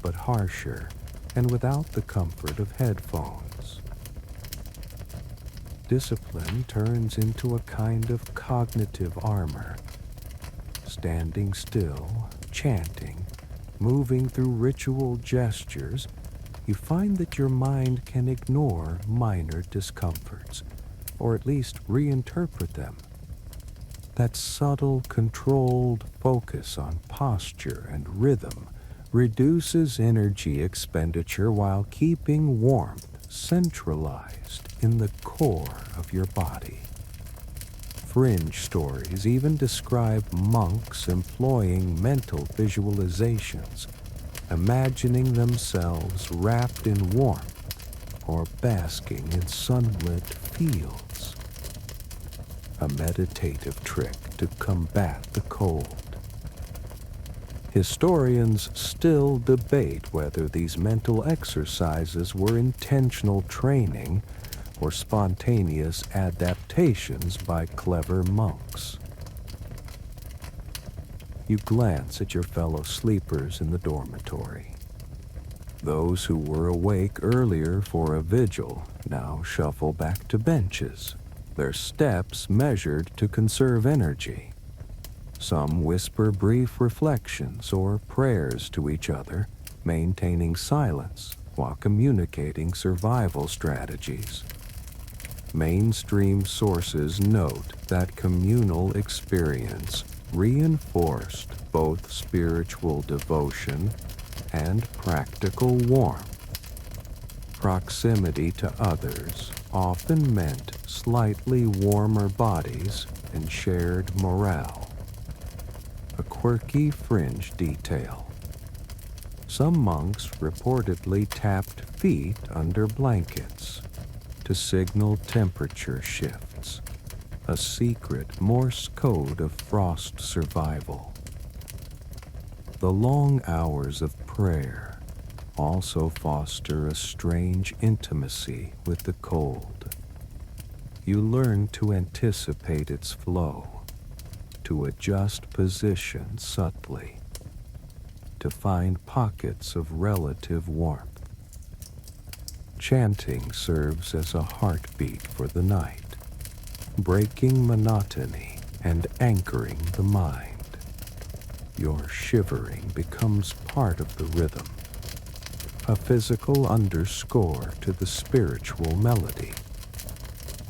but harsher, and without the comfort of headphones. Discipline turns into a kind of cognitive armor. Standing still, chanting, moving through ritual gestures, you find that your mind can ignore minor discomforts, or at least reinterpret them. That subtle, controlled focus on posture and rhythm reduces energy expenditure while keeping warmth centralized in the core of your body. Fringe stories even describe monks employing mental visualizations, imagining themselves wrapped in warmth or basking in sunlit fields. A meditative trick to combat the cold. Historians still debate whether these mental exercises were intentional training or spontaneous adaptations by clever monks. You glance at your fellow sleepers in the dormitory. Those who were awake earlier for a vigil now shuffle back to benches, their steps measured to conserve energy. Some whisper brief reflections or prayers to each other, maintaining silence while communicating survival strategies. Mainstream sources note that communal experience reinforced both spiritual devotion and practical warmth. Proximity to others often meant slightly warmer bodies and shared morale. A quirky fringe detail. Some monks reportedly tapped feet under blankets to signal temperature shifts, a secret Morse code of frost survival. The long hours of prayer also foster a strange intimacy with the cold. You learn to anticipate its flow, to adjust position subtly, to find pockets of relative warmth. Chanting serves as a heartbeat for the night, breaking monotony and anchoring the mind. Your shivering becomes part of the rhythm, a physical underscore to the spiritual melody.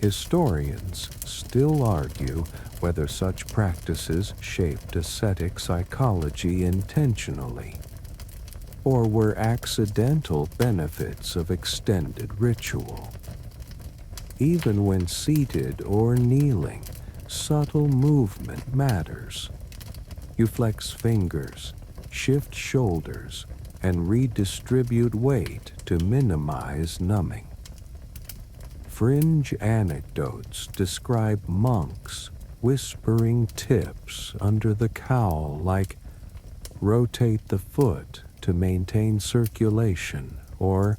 Historians still argue whether such practices shaped ascetic psychology intentionally, or were accidental benefits of extended ritual. Even when seated or kneeling, subtle movement matters. You flex fingers, shift shoulders, and redistribute weight to minimize numbing. Fringe anecdotes describe monks whispering tips under the cowl like rotate the foot to maintain circulation or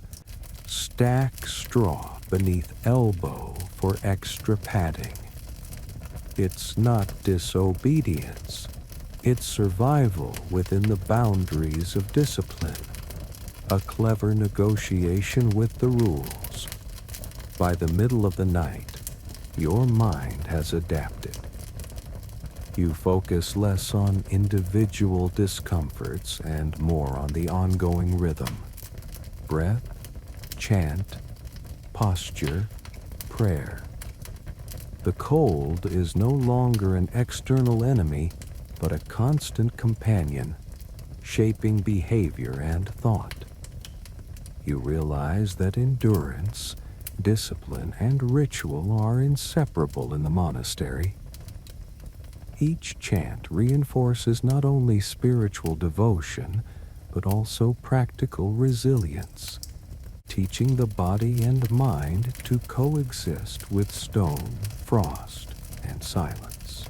stack straw beneath elbow for extra padding. It's not disobedience, it's survival within the boundaries of discipline, a clever negotiation with the rules. By the middle of the night, your mind has adapted. You focus less on individual discomforts and more on the ongoing rhythm. Breath, chant, posture, prayer. The cold is no longer an external enemy, but a constant companion, shaping behavior and thought. You realize that endurance, discipline, and ritual are inseparable in the monastery. Each chant reinforces not only spiritual devotion, but also practical resilience, teaching the body and mind to coexist with stone, frost, and silence.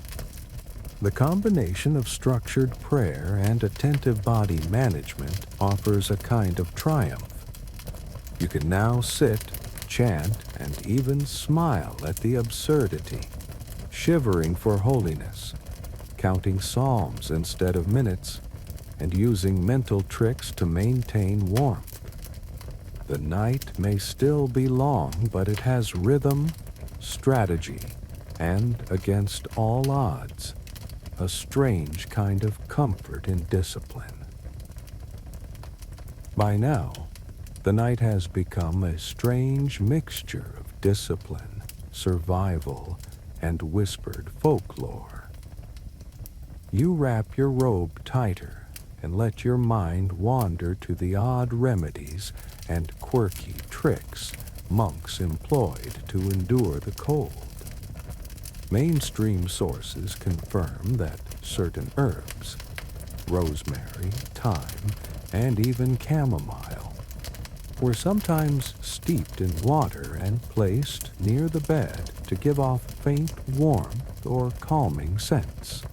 The combination of structured prayer and attentive body management offers a kind of triumph. You can now sit, chant, and even smile at the absurdity, shivering for holiness, counting psalms instead of minutes, and using mental tricks to maintain warmth. The night may still be long, but it has rhythm, strategy, and, against all odds, a strange kind of comfort in discipline. By now, the night has become a strange mixture of discipline, survival, and whispered folklore. You wrap your robe tighter and let your mind wander to the odd remedies and quirky tricks monks employed to endure the cold. Mainstream sources confirm that certain herbs, rosemary, thyme, and even chamomile, were sometimes steeped in water and placed near the bed to give off faint warmth or calming scents.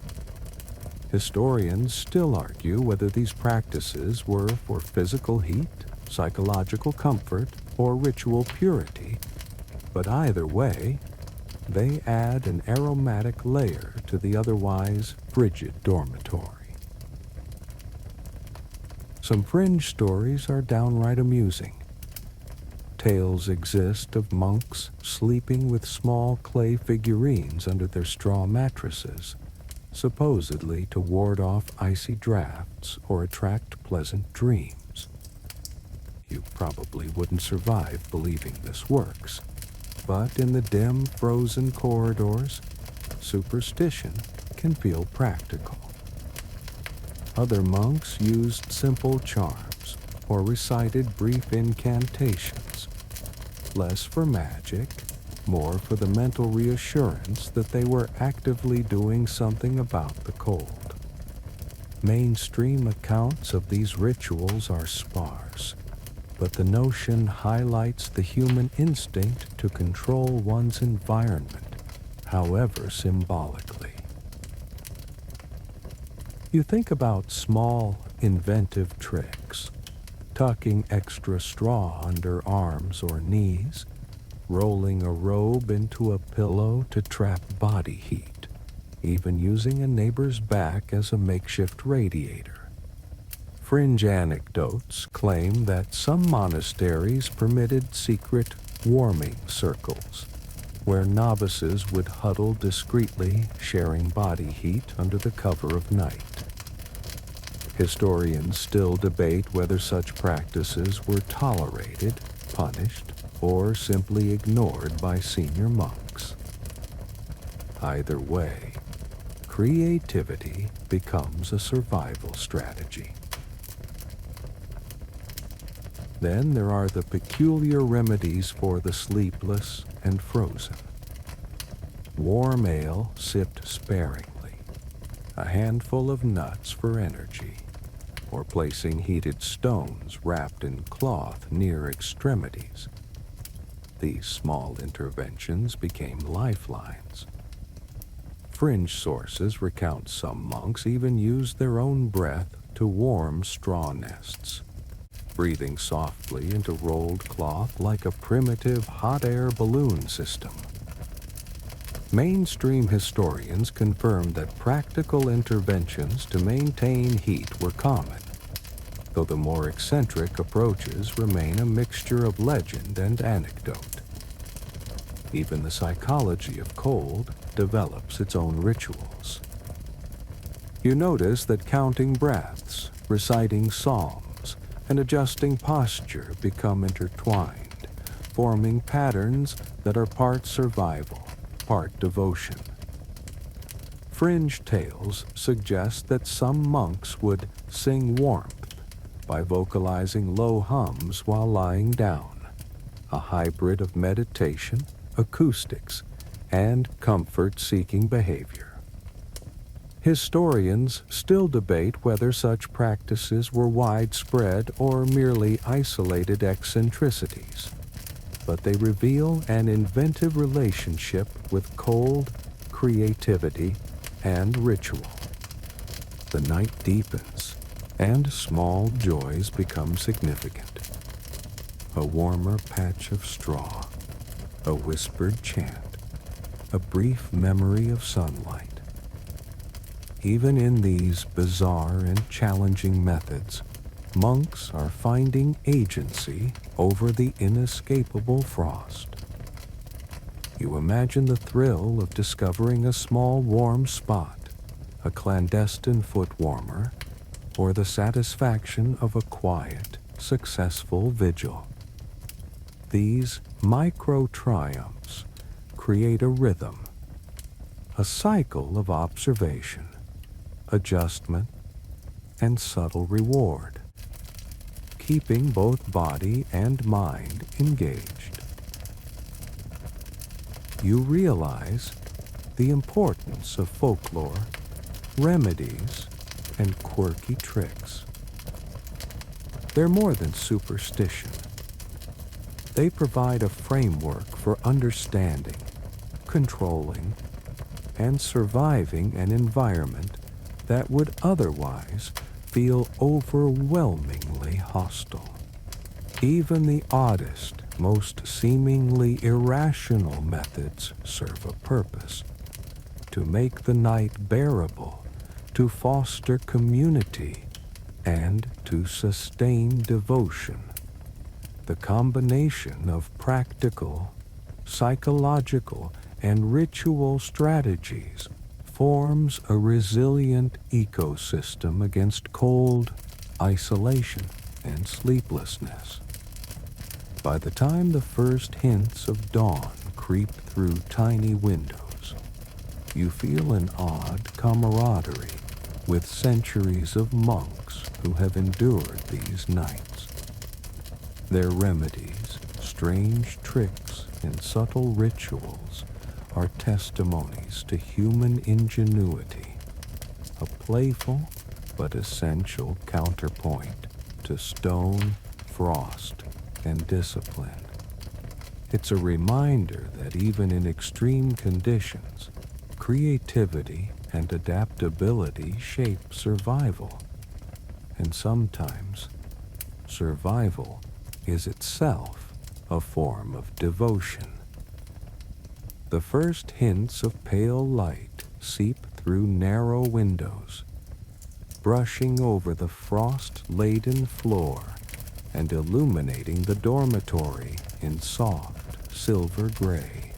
Historians still argue whether these practices were for physical heat, psychological comfort, or ritual purity, but either way, they add an aromatic layer to the otherwise frigid dormitory. Some fringe stories are downright amusing. Tales exist of monks sleeping with small clay figurines under their straw mattresses, supposedly to ward off icy drafts or attract pleasant dreams. You probably wouldn't survive believing this works, but in the dim, frozen corridors, superstition can feel practical. Other monks used simple charms or recited brief incantations, less for magic, more for the mental reassurance that they were actively doing something about the cold. Mainstream accounts of these rituals are sparse, but the notion highlights the human instinct to control one's environment, however symbolically. You think about small, inventive tricks, tucking extra straw under arms or knees, rolling a robe into a pillow to trap body heat, even using a neighbor's back as a makeshift radiator. Fringe anecdotes claim that some monasteries permitted secret warming circles, where novices would huddle discreetly, sharing body heat under the cover of night. Historians still debate whether such practices were tolerated, punished, or simply ignored by senior monks. Either way, creativity becomes a survival strategy. Then there are the peculiar remedies for the sleepless and frozen. Warm ale sipped sparingly, a handful of nuts for energy, or placing heated stones wrapped in cloth near extremities. These small interventions became lifelines. Fringe sources recount some monks even used their own breath to warm straw nests, breathing softly into rolled cloth like a primitive hot air balloon system. Mainstream historians confirm that practical interventions to maintain heat were common, though the more eccentric approaches remain a mixture of legend and anecdote. Even the psychology of cold develops its own rituals. You notice that counting breaths, reciting psalms, and adjusting posture become intertwined, forming patterns that are part survival, part devotion. Fringe tales suggest that some monks would sing warmth by vocalizing low hums while lying down, a hybrid of meditation, acoustics, and comfort-seeking behavior. Historians still debate whether such practices were widespread or merely isolated eccentricities, but they reveal an inventive relationship with cold, creativity, and ritual. The night deepens, and small joys become significant. A warmer patch of straw, a whispered chant, a brief memory of sunlight. Even in these bizarre and challenging methods, monks are finding agency over the inescapable frost. You imagine the thrill of discovering a small warm spot, a clandestine foot warmer, or the satisfaction of a quiet, successful vigil. These micro-triumphs create a rhythm, a cycle of observation, adjustment, and subtle reward, keeping both body and mind engaged. You realize the importance of folklore, remedies, and quirky tricks. They're more than superstition. They provide a framework for understanding, controlling, and surviving an environment that would otherwise feel overwhelmingly hostile. Even the oddest, most seemingly irrational methods serve a purpose: to make the night bearable, to foster community, and to sustain devotion. The combination of practical, psychological, and ritual strategies forms a resilient ecosystem against cold, isolation, and sleeplessness. By the time the first hints of dawn creep through tiny windows, you feel an odd camaraderie with centuries of monks who have endured these nights. Their remedies, strange tricks, and subtle rituals are testimonies to human ingenuity, a playful but essential counterpoint to stone, frost, and discipline. It's a reminder that even in extreme conditions, creativity and adaptability shape survival, and sometimes survival is itself a form of devotion. The first hints of pale light seep through narrow windows, brushing over the frost-laden floor and illuminating the dormitory in soft silver gray.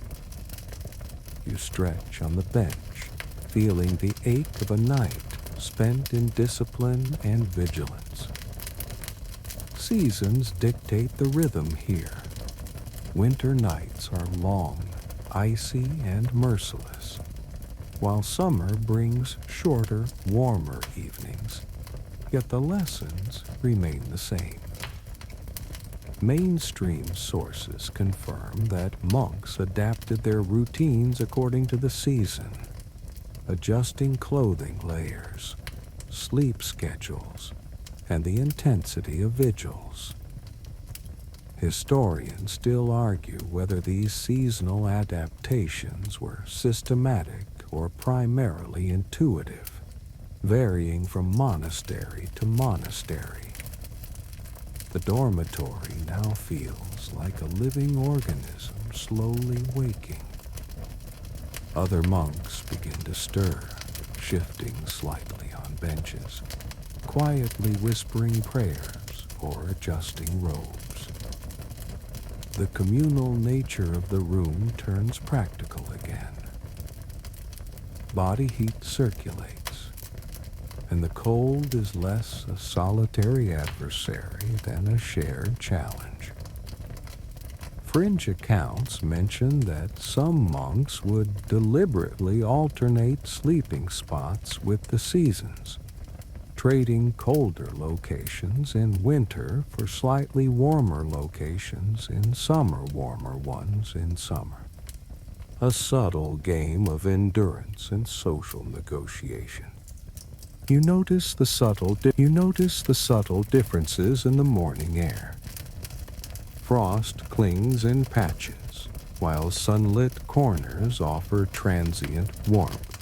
You stretch on the bench, feeling the ache of a night spent in discipline and vigilance. Seasons dictate the rhythm here. Winter nights are long, icy, and merciless, while summer brings shorter, warmer evenings, yet the lessons remain the same. Mainstream sources confirm that monks adapted their routines according to the season, adjusting clothing layers, sleep schedules, and the intensity of vigils. Historians still argue whether these seasonal adaptations were systematic or primarily intuitive, varying from monastery to monastery. The dormitory now feels like a living organism slowly waking. Other monks begin to stir, shifting slightly on benches, quietly whispering prayers or adjusting robes. The communal nature of the room turns practical again. Body heat circulates, and the cold is less a solitary adversary than a shared challenge. Fringe accounts mention that some monks would deliberately alternate sleeping spots with the seasons, trading colder locations in winter for slightly warmer locations in summer, warmer ones in summer. A subtle game of endurance and social negotiation. You notice the subtle differences in the morning air. Frost clings in patches, while sunlit corners offer transient warmth.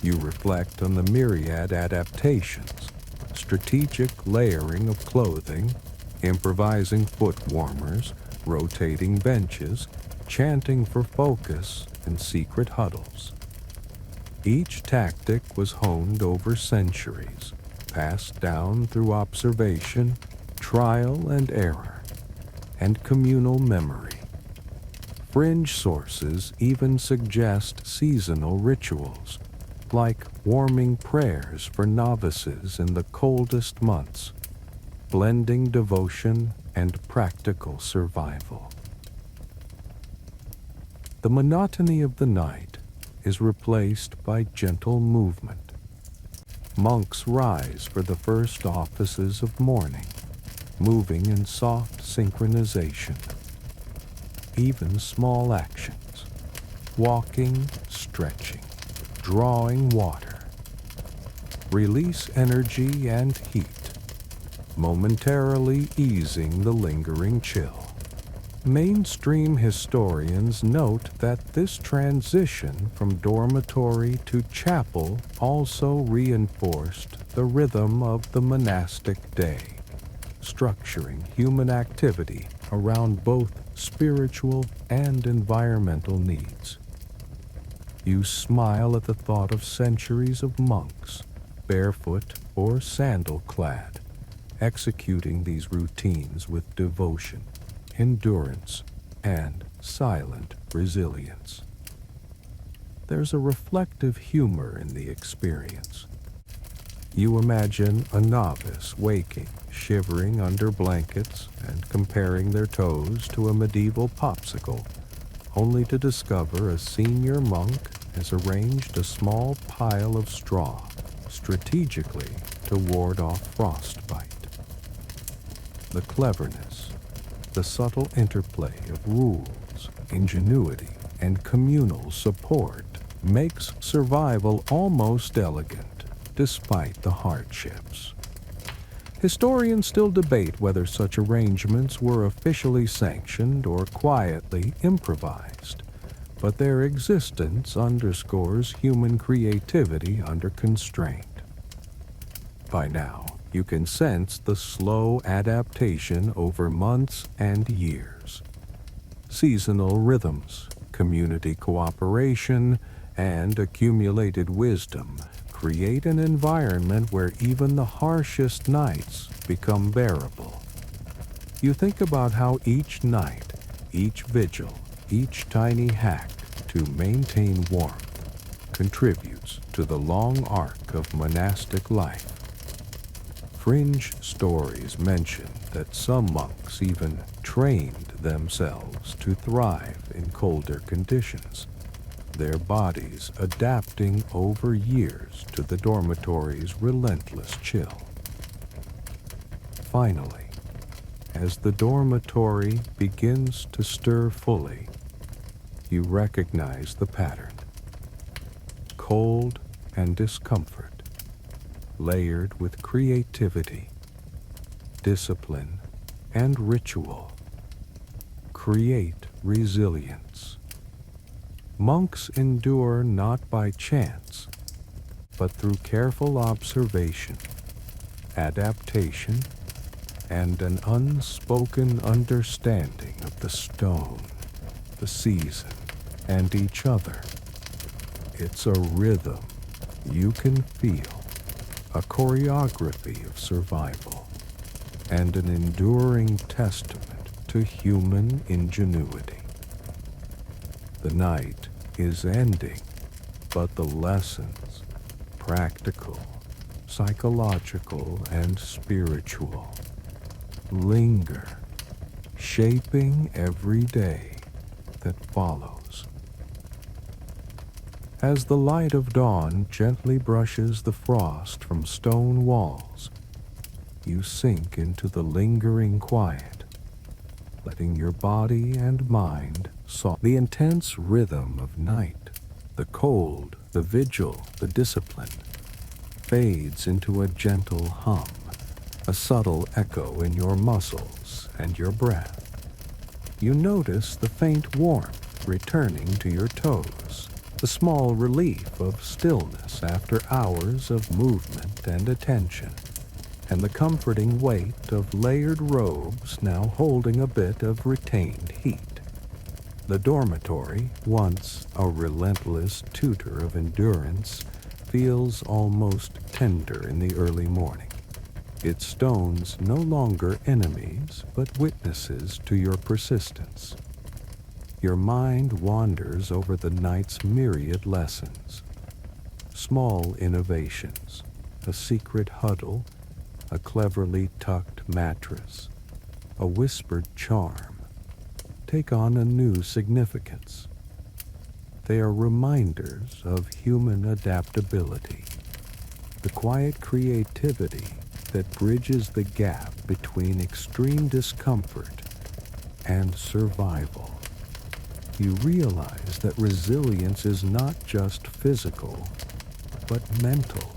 You reflect on the myriad adaptations, strategic layering of clothing, improvising foot warmers, rotating benches, chanting for focus, and secret huddles. Each tactic was honed over centuries, passed down through observation, trial and error, and communal memory. Fringe sources even suggest seasonal rituals, like warming prayers for novices in the coldest months, blending devotion and practical survival. The monotony of the night is replaced by gentle movement. Monks rise for the first offices of morning, moving in soft synchronization. Even small actions, walking, stretching, drawing water, release energy and heat, momentarily easing the lingering chill. Mainstream historians note that this transition from dormitory to chapel also reinforced the rhythm of the monastic day, structuring human activity around both spiritual and environmental needs. You smile at the thought of centuries of monks, barefoot or sandal-clad, executing these routines with devotion, endurance, and silent resilience. There's a reflective humor in the experience. You imagine a novice waking, shivering under blankets, and comparing their toes to a medieval popsicle, only to discover a senior monk has arranged a small pile of straw strategically to ward off frostbite. The cleverness, the subtle interplay of rules, ingenuity, and communal support makes survival almost elegant, despite the hardships. Historians still debate whether such arrangements were officially sanctioned or quietly improvised, but their existence underscores human creativity under constraint. By now, you can sense the slow adaptation over months and years. Seasonal rhythms, community cooperation, and accumulated wisdom create an environment where even the harshest nights become bearable. You think about how each night, each vigil, each tiny hack to maintain warmth contributes to the long arc of monastic life. Fringe stories mention that some monks even trained themselves to thrive in colder conditions, their bodies adapting over years to the dormitory's relentless chill. Finally, as the dormitory begins to stir fully, you recognize the pattern. Cold and discomfort, layered with creativity, discipline, and ritual, create resilience. Monks endure not by chance, but through careful observation, adaptation, and an unspoken understanding of the stone, the season, and each other. It's a rhythm you can feel, a choreography of survival, and an enduring testament to human ingenuity. The night is ending, but the lessons, practical, psychological, and spiritual, linger, shaping every day that follows. As the light of dawn gently brushes the frost from stone walls, you sink into the lingering quiet, letting your body and mind soften. The intense rhythm of night, the cold, the vigil, the discipline, fades into a gentle hum, a subtle echo in your muscles and your breath. You notice the faint warmth returning to your toes, the small relief of stillness after hours of movement and attention, and the comforting weight of layered robes now holding a bit of retained heat. The dormitory, once a relentless tutor of endurance, feels almost tender in the early morning, its stones no longer enemies but witnesses to your persistence. Your mind wanders over the night's myriad lessons. Small innovations, a secret huddle, a cleverly tucked mattress, a whispered charm, take on a new significance. They are reminders of human adaptability, the quiet creativity that bridges the gap between extreme discomfort and survival. You realize that resilience is not just physical, but mental.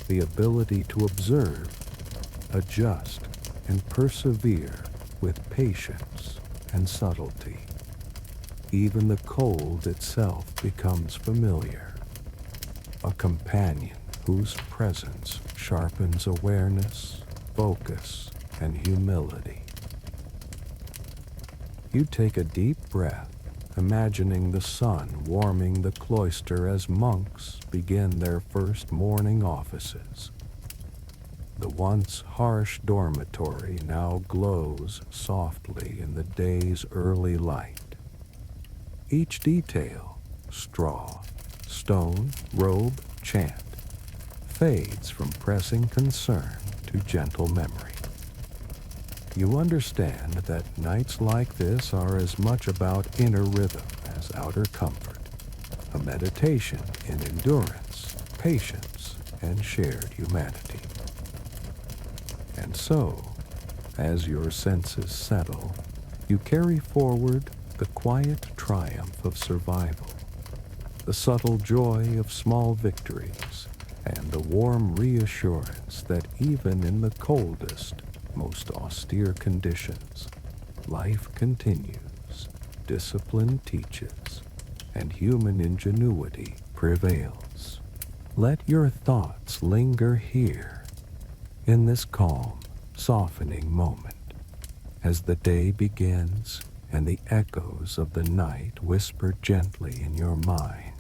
The ability to observe, adjust, and persevere with patience and subtlety. Even the cold itself becomes familiar, a companion whose presence sharpens awareness, focus, and humility. You take a deep breath, imagining the sun warming the cloister as monks begin their first morning offices. The once harsh dormitory now glows softly in the day's early light. Each detail, straw, stone, robe, chant, fades from pressing concern to gentle memory. You understand that nights like this are as much about inner rhythm as outer comfort, a meditation in endurance, patience, and shared humanity. And so, as your senses settle, you carry forward the quiet triumph of survival, the subtle joy of small victories, and the warm reassurance that even in the coldest, most austere conditions, life continues, discipline teaches, and human ingenuity prevails. Let your thoughts linger here, in this calm, softening moment, as the day begins and the echoes of the night whisper gently in your mind.